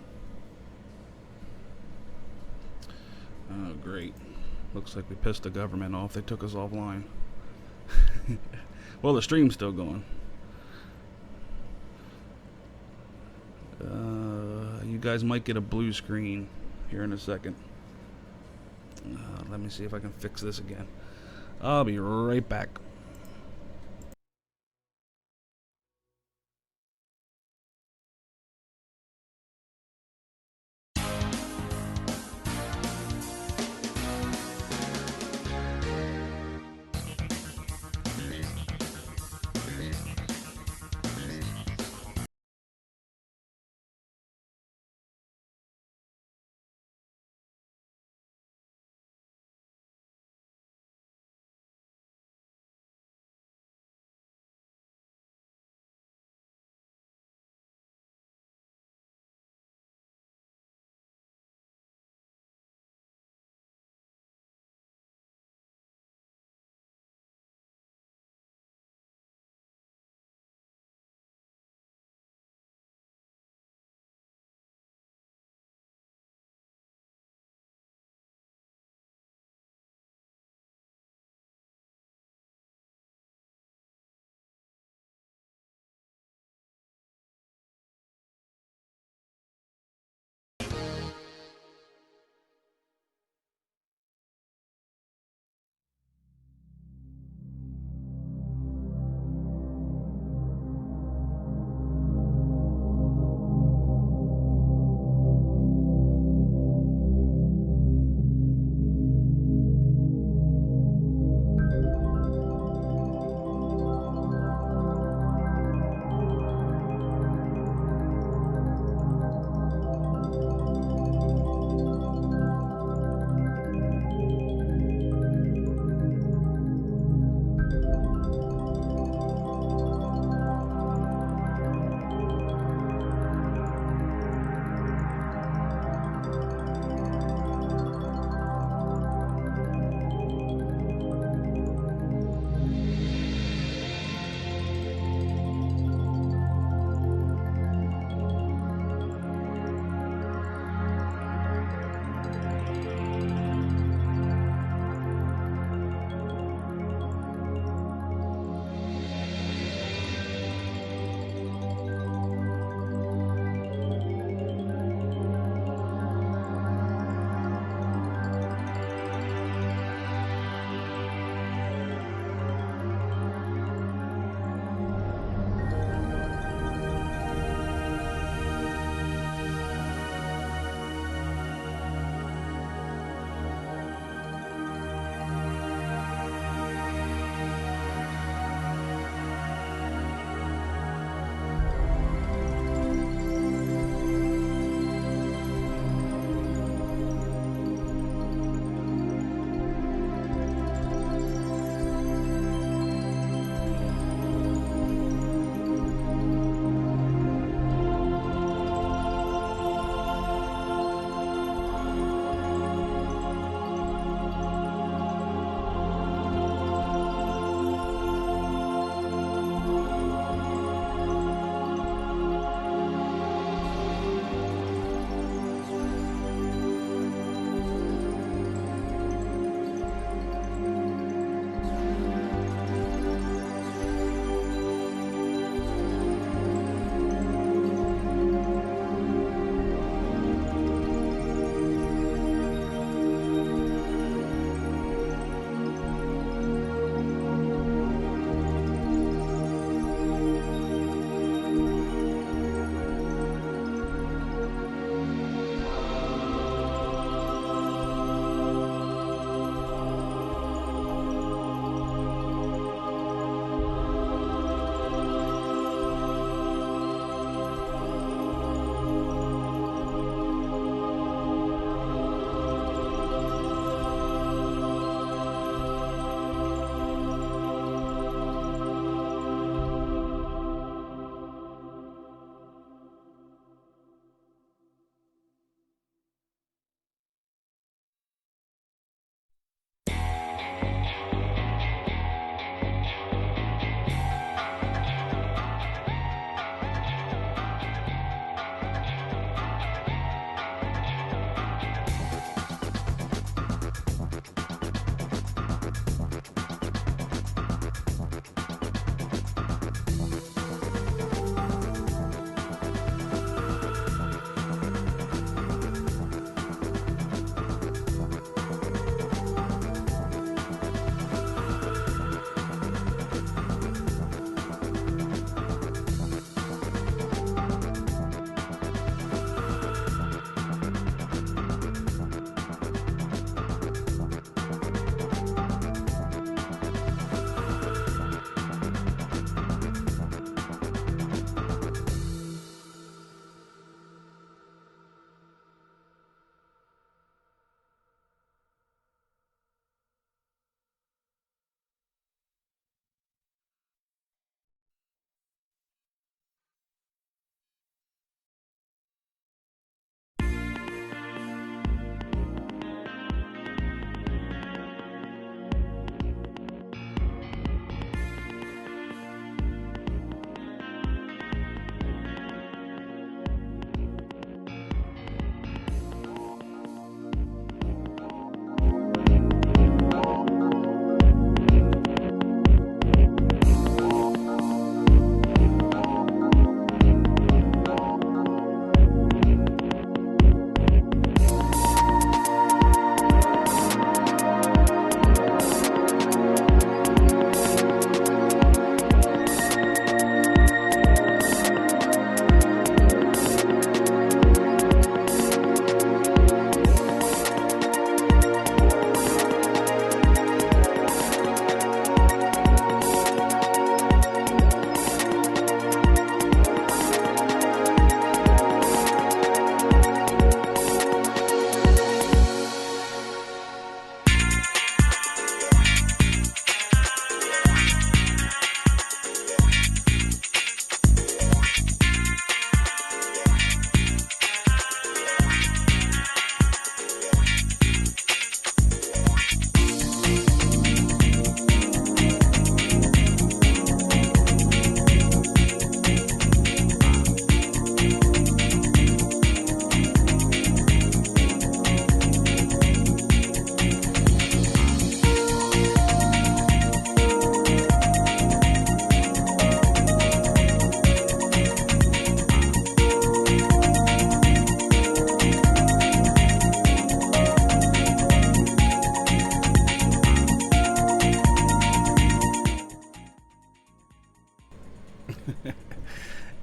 Oh, great. Looks like we pissed the government off. They took us offline. Well, the stream's still going. You guys might get a blue screen here in a second. Let me see if I can fix this again. I'll be right back.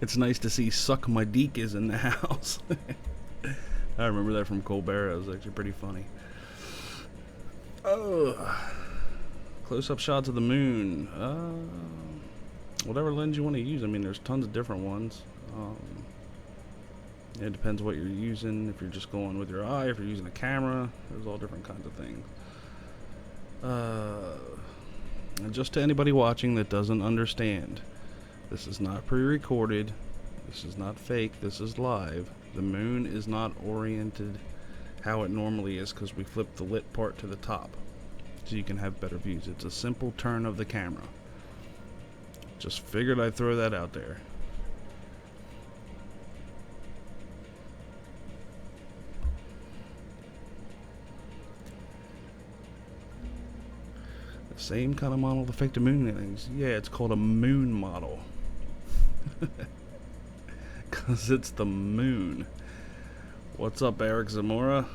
It's nice to see Suck My Deek is in the house. I remember that from Colbert. It was actually pretty funny. Oh, close-up shots of the moon. Whatever lens you want to use. I mean, there's tons of different ones. It depends what you're using. If you're just going with your eye, if you're using a camera, there's all different kinds of things. And just to anybody watching that doesn't understand, this is not pre-recorded. This is not fake. This is live. The moon is not oriented how it normally is because we flip the lit part to the top so you can have better views. It's a simple turn of the camera. Just figured I'd throw that out there. The same kind of model to fake the moon things. Yeah, it's called a moon model. Because it's the moon. What's up, Eric Zamora?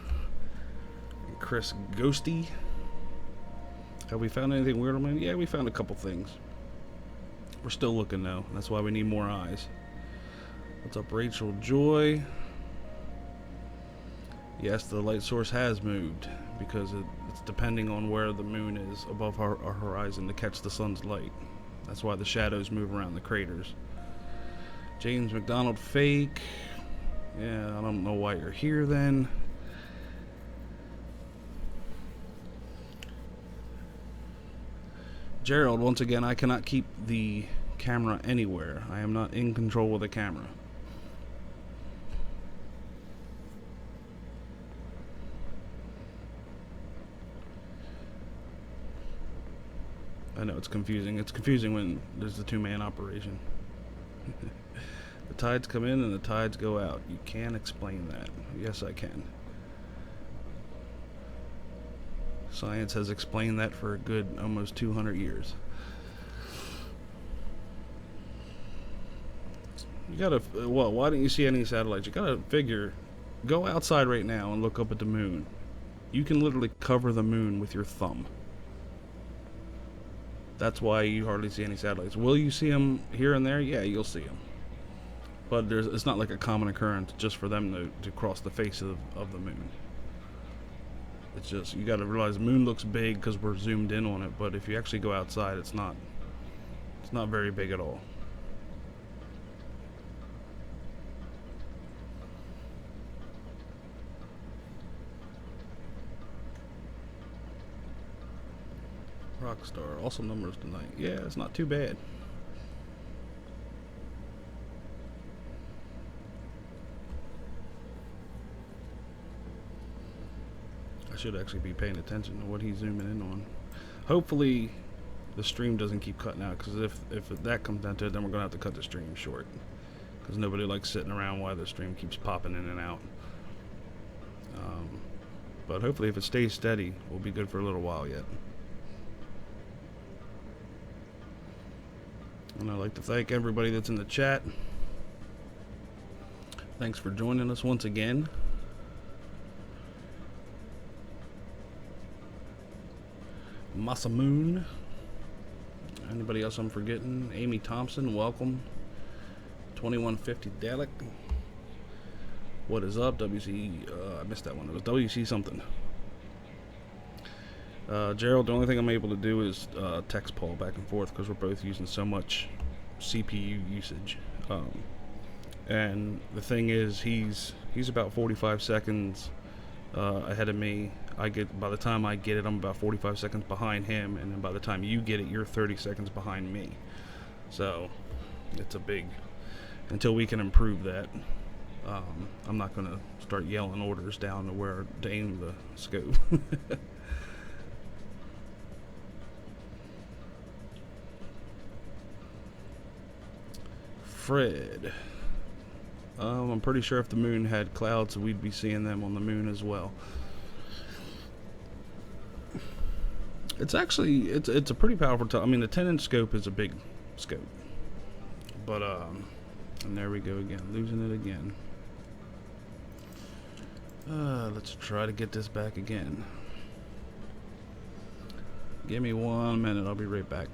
And Chris Ghosty? Have we found anything weird on the moon? Yeah, we found a couple things. We're still looking though. That's why we need more eyes. What's up, Rachel Joy? Yes, the light source has moved because it's depending on where the moon is above our horizon to catch the sun's light. That's why the shadows move around the craters. James McDonald fake. Yeah, I don't know why you're here then. Gerald, once again, I cannot keep the camera anywhere. I am not in control of the camera. I know it's confusing. It's confusing when there's a two-man operation. The tides come in and the tides go out. You can't explain that. Yes, I can. Science has explained that for a good almost 200 years. You gotta, well, why didn't you see any satellites? You gotta figure, go outside right now and look up at the moon. You can literally cover the moon with your thumb. That's why you hardly see any satellites. Will you see them here and there? Yeah, you'll see them. But it's not like a common occurrence just for them to cross the face of the moon. It's just, you got to realize the moon looks big because we're zoomed in on it, but if you actually go outside, it's not very big at all. Rockstar, awesome numbers tonight. Yeah, it's not too bad. I should actually be paying attention to what he's zooming in on. Hopefully the stream doesn't keep cutting out, because if that comes down to it, then we're going to have to cut the stream short, because nobody likes sitting around while the stream keeps popping in and out. But hopefully if it stays steady, we'll be good for a little while yet. And I'd like to thank everybody that's in the chat. Thanks for joining us once again. Massa Moon. Anybody else I'm forgetting? Amy Thompson, welcome. 2150 Dalek. What is up? WC, I missed that one. It was WC something. Gerald, the only thing I'm able to do is text Paul back and forth because we're both using so much CPU usage. And the thing is, he's about 45 seconds ahead of me. By the time I get it, I'm about 45 seconds behind him, and then by the time you get it, you're 30 seconds behind me. So it's a big, until we can improve that, I'm not gonna start yelling orders down to where to aim the scope. Fred, I'm pretty sure if the moon had clouds, we'd be seeing them on the moon as well. It's actually, it's a pretty powerful I mean, the 10-inch scope is a big scope. But, and there we go again, losing it again. Let's try to get this back again. Give me 1 minute, I'll be right back.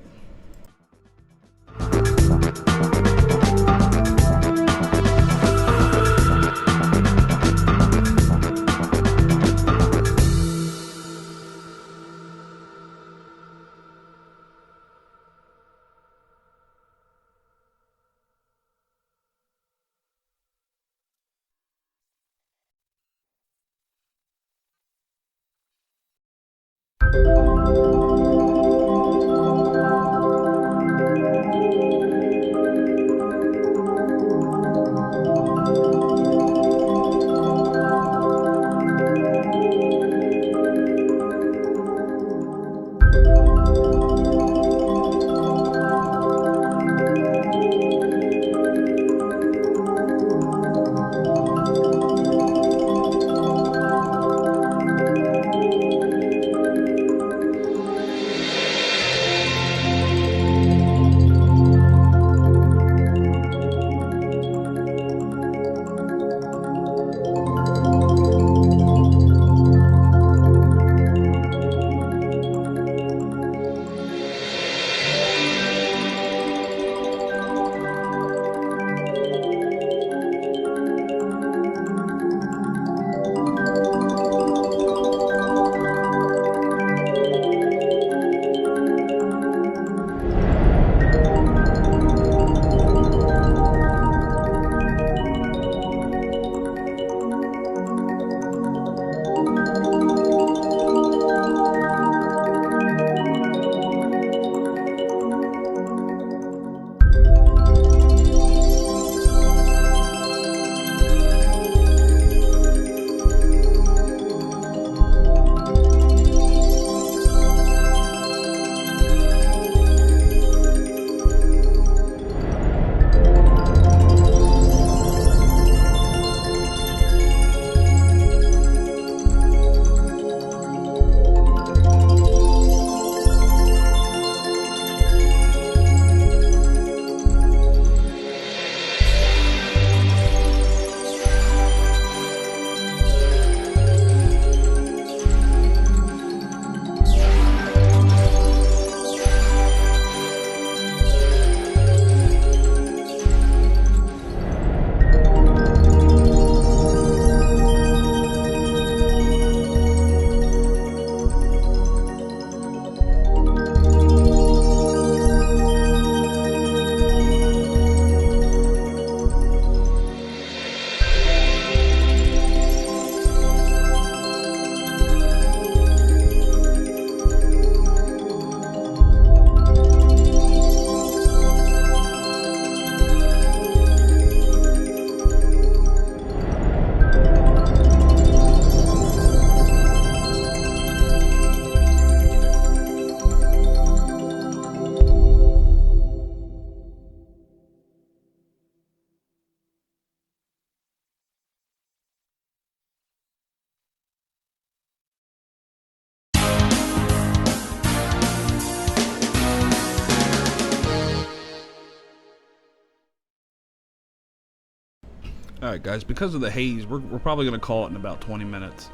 Alright guys, because of the haze, we're probably going to call it in about 20 minutes.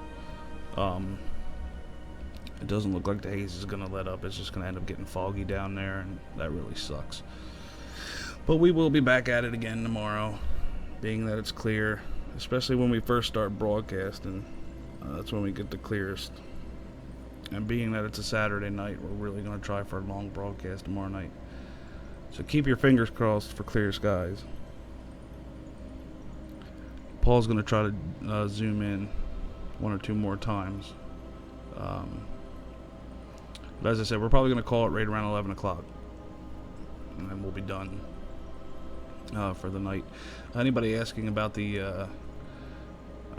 It doesn't look like the haze is going to let up. It's just going to end up getting foggy down there, and that really sucks. But we will be back at it again tomorrow, being that it's clear, especially when we first start broadcasting. That's when we get the clearest. And being that it's a Saturday night, we're really going to try for a long broadcast tomorrow night. So keep your fingers crossed for clear skies. Paul's going to try to zoom in one or two more times. But as I said, we're probably going to call it right around 11 o'clock. And then we'll be done for the night. Anybody asking about the... I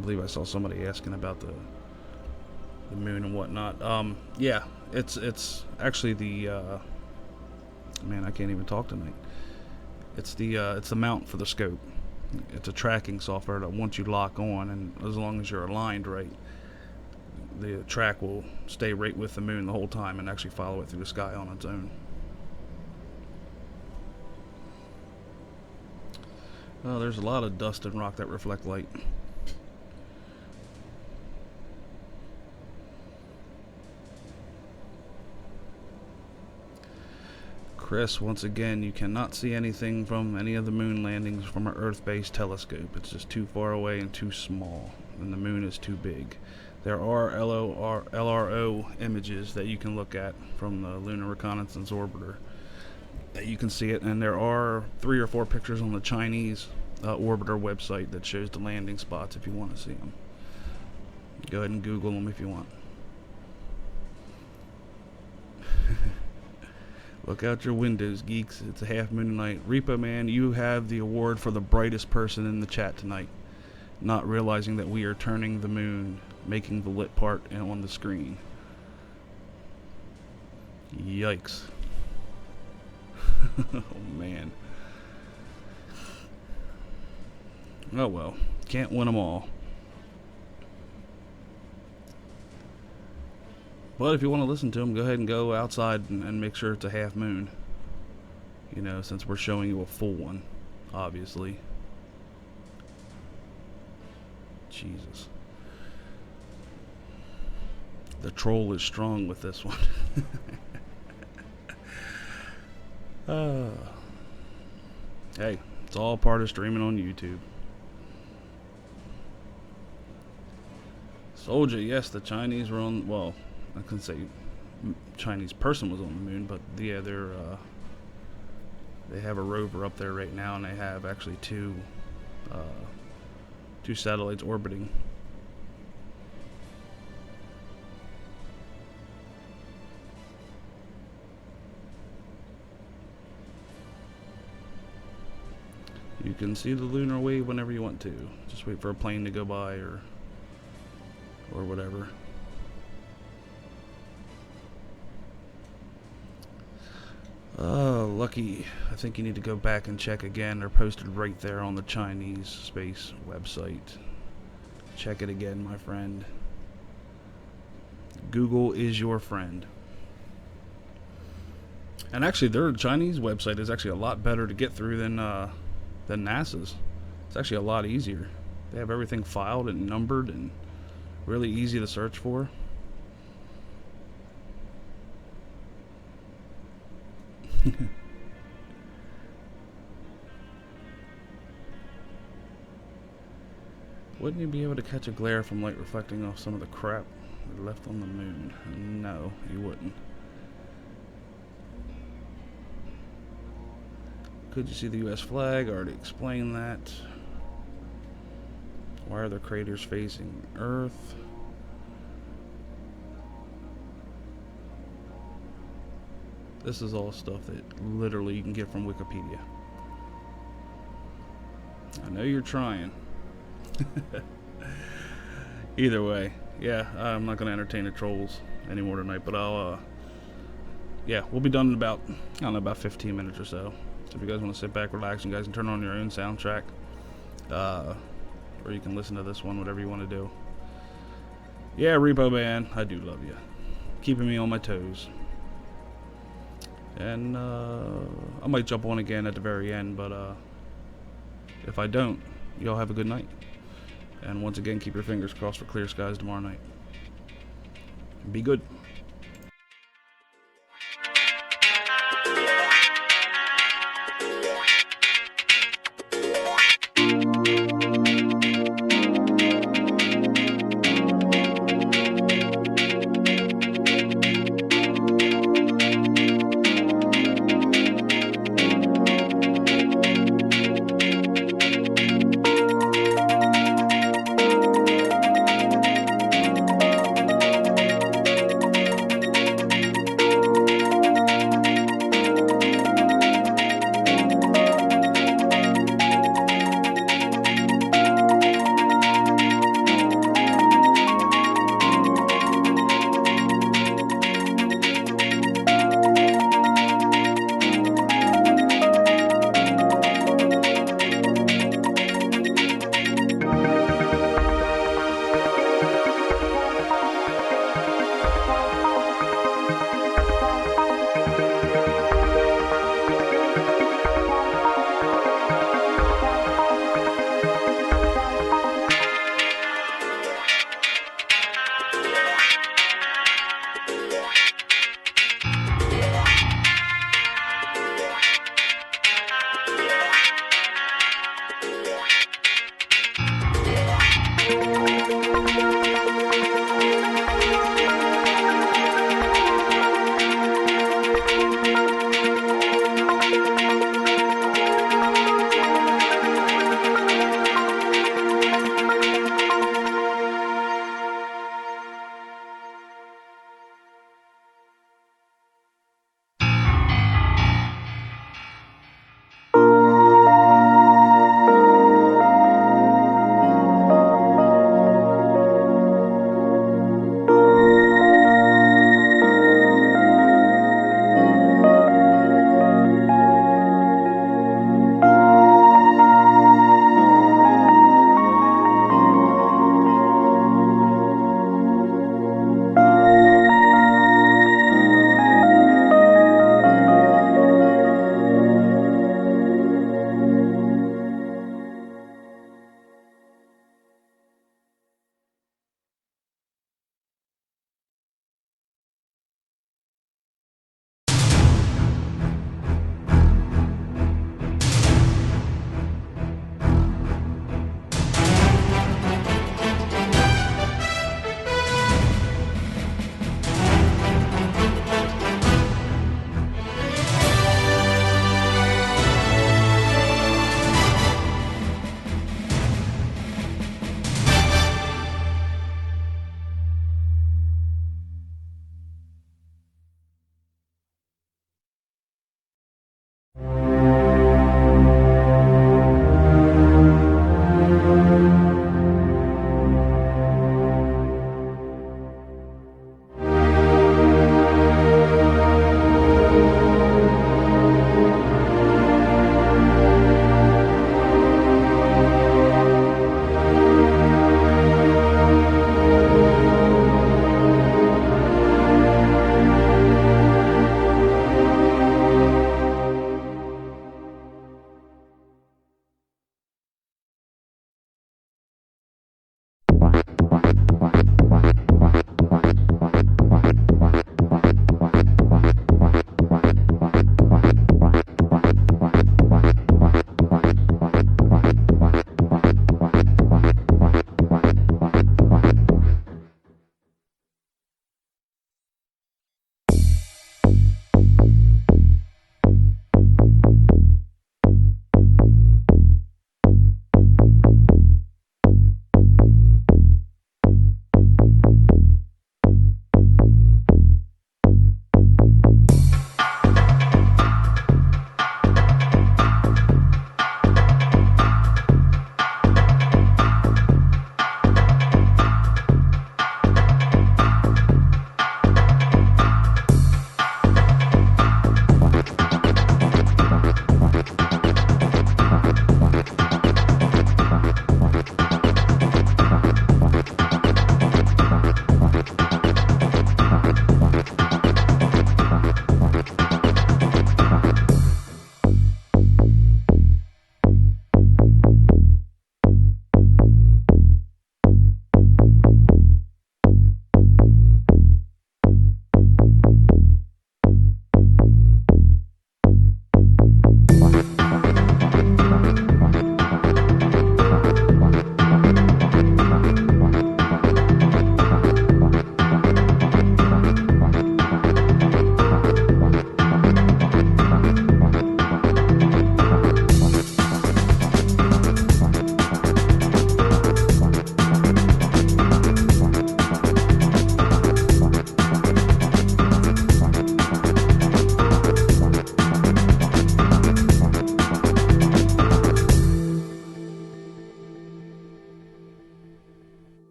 believe I saw somebody asking about the moon and whatnot. Yeah, it's actually the... man, I can't even talk tonight. It's the mount for the scope. It's a tracking software that once you lock on, and as long as you're aligned right, the track will stay right with the moon the whole time and actually follow it through the sky on its own. Oh, there's a lot of dust and rock that reflect light. Chris, once again, you cannot see anything from any of the moon landings from an Earth-based telescope. It's just too far away and too small, and the moon is too big. There are LRO images that you can look at from the Lunar Reconnaissance Orbiter that you can see it, and there are 3 or 4 pictures on the Chinese orbiter website that shows the landing spots if you want to see them. Go ahead and Google them if you want. Look out your windows, geeks. It's a half moon tonight. Repo Man, you have the award for the brightest person in the chat tonight. Not realizing that we are turning the moon, making the lit part on the screen. Yikes. Oh man. Oh well. Can't win them all. But if you want to listen to them, go ahead and go outside and make sure it's a half moon. You know, since we're showing you a full one, obviously. Jesus. The troll is strong with this one. Hey, it's all part of streaming on YouTube. Soldier, yes, the Chinese were on, well, I couldn't say Chinese person was on the moon, but yeah, they have a rover up there right now, and they have actually two satellites orbiting. You can see the lunar wave whenever you want to. Just wait for a plane to go by or whatever. Oh, lucky. I think you need to go back and check again. They're posted right there on the Chinese space website. Check it again, my friend. Google is your friend. And actually, their Chinese website is actually a lot better to get through than NASA's. It's actually a lot easier. They have everything filed and numbered and really easy to search for. Wouldn't you be able to catch a glare from light reflecting off some of the crap left on the moon? No, you wouldn't. Could you see the US flag? I already explained that. Why are the craters facing Earth? This is all stuff that literally you can get from Wikipedia. I know you're trying. Either way, yeah, I'm not going to entertain the trolls anymore tonight, but yeah, we'll be done in about, I don't know, about 15 minutes or so. So if you guys want to sit back, relax, you guys can turn on your own soundtrack, or you can listen to this one, whatever you want to do. Yeah, Repo Man, I do love you. Keeping me on my toes. And I might jump on again at the very end, but if I don't, y'all have a good night. And once again, keep your fingers crossed for clear skies tomorrow night. Be good.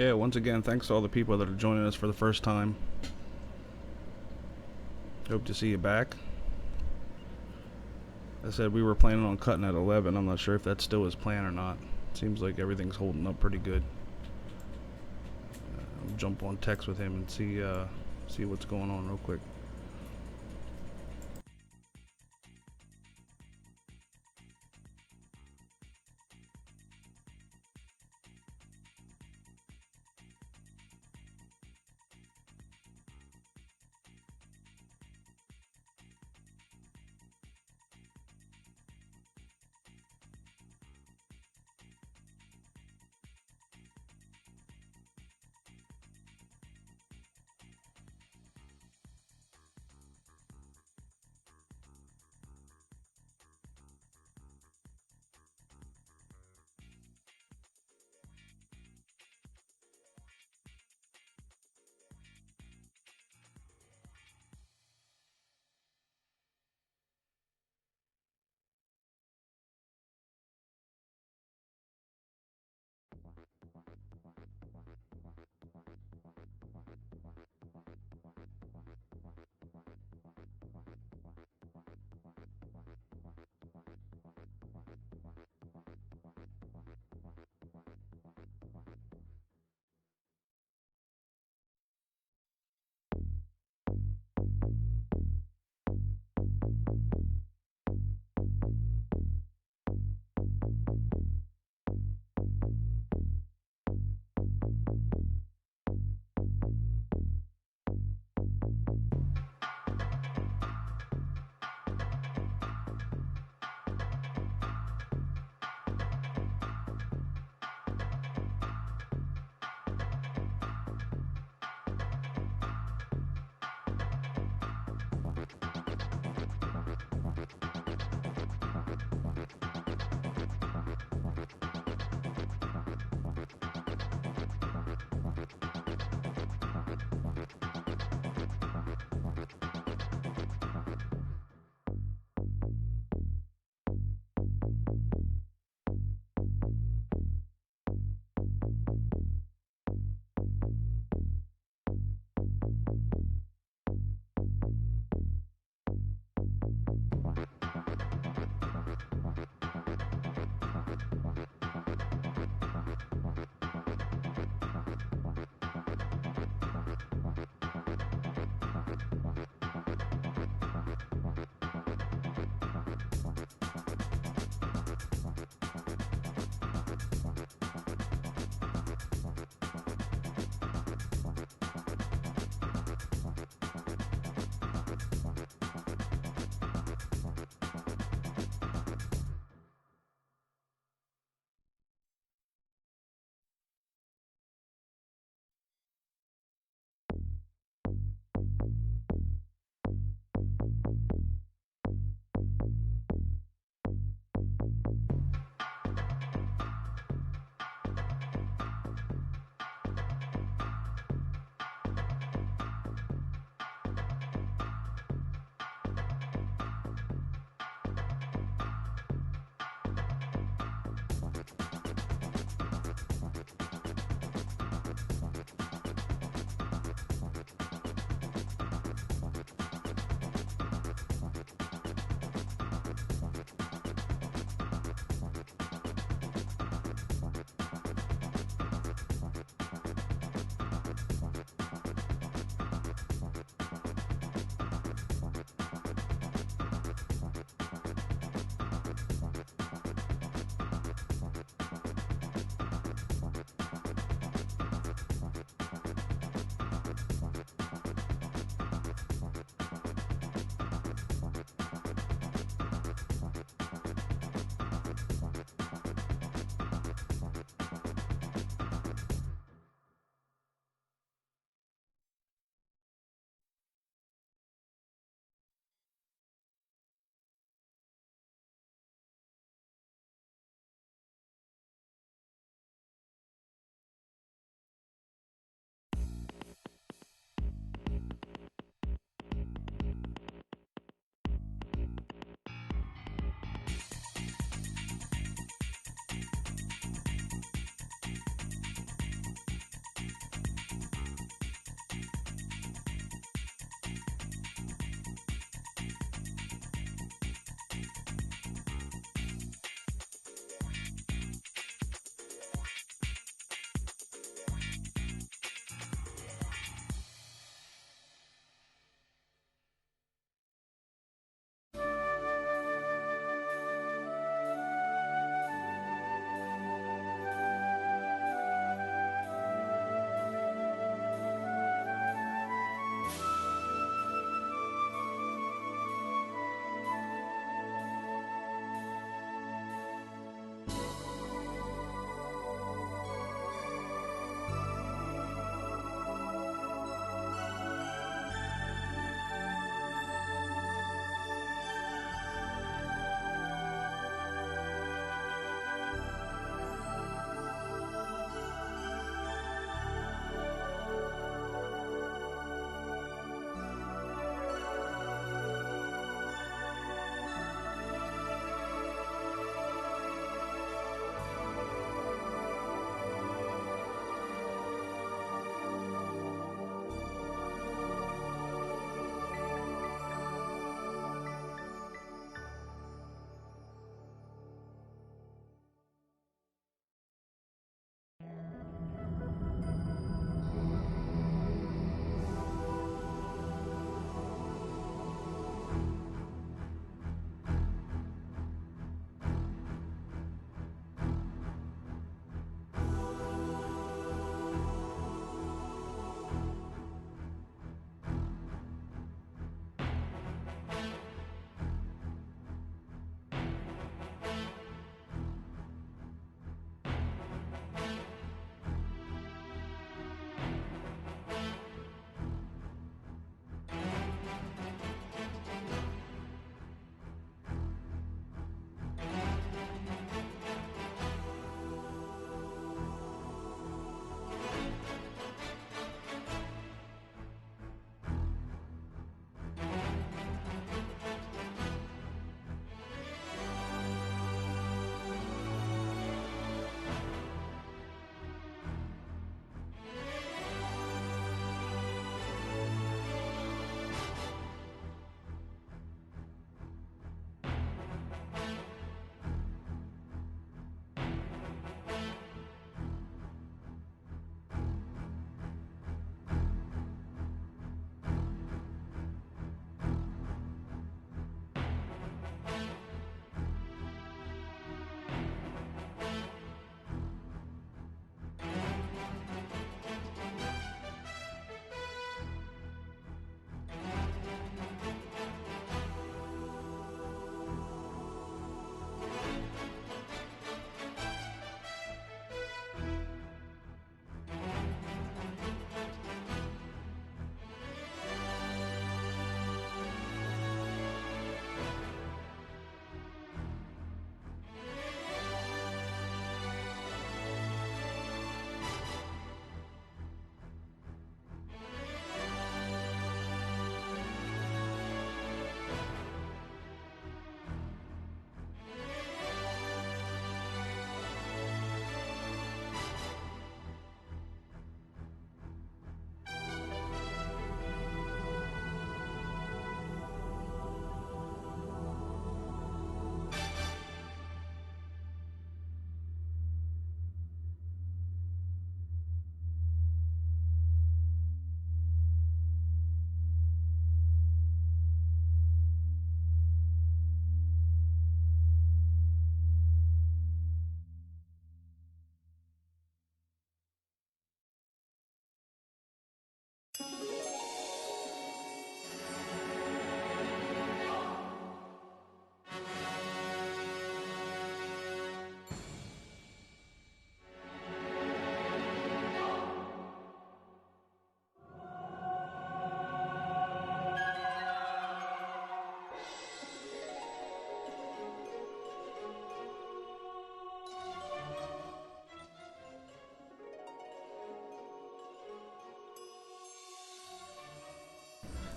Yeah, once again, thanks to all the people that are joining us for the first time. Hope to see you back. I said we were planning on cutting at 11. I'm not sure if that's still his plan or not. Seems like everything's holding up pretty good. I'll jump on text with him and see what's going on real quick.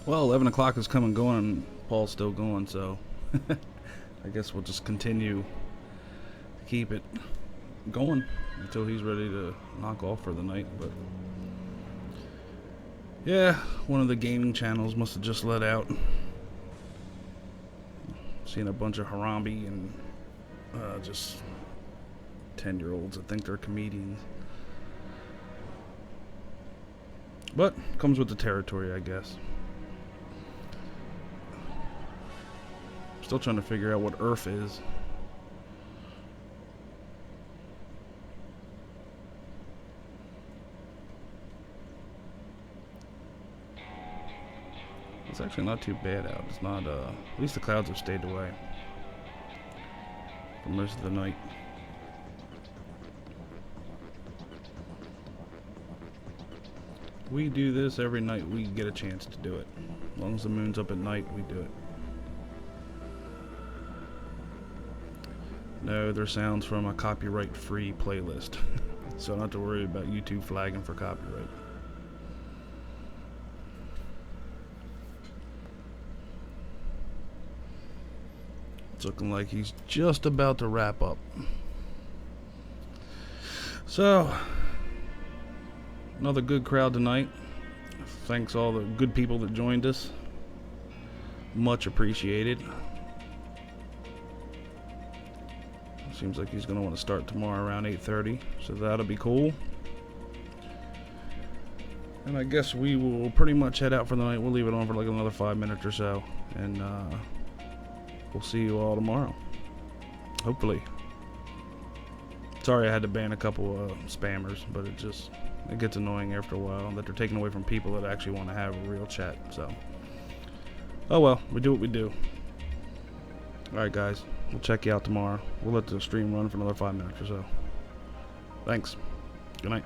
Well, 11 o'clock is come and going, and Paul's still going, so I guess we'll just continue to keep it going until he's ready to knock off for the night. But yeah, one of the gaming channels must have just let out. Seen a bunch of Harambe and just 10-year-olds. I think they're comedians. But comes with the territory, I guess. Still trying to figure out what Earth is. It's actually not too bad out. It's not, at least the clouds have stayed away for most of the night. We do this every night we get a chance to do it. As long as the moon's up at night, we do it. No, they're sounds from a copyright-free playlist. So I don't have to worry about YouTube flagging for copyright. It's looking like he's just about to wrap up. So, another good crowd tonight. Thanks all the good people that joined us. Much appreciated. Seems like he's going to want to start tomorrow around 8:30, so that'll be cool. And I guess we will pretty much head out for the night. We'll leave it on for like another 5 minutes or so, and we'll see you all tomorrow. Hopefully. Sorry I had to ban a couple spammers, but it gets annoying after a while that they're taking away from people that actually want to have a real chat. So, oh well, we do what we do. Alright guys, we'll check you out tomorrow. We'll let the stream run for another 5 minutes or so. Thanks. Good night.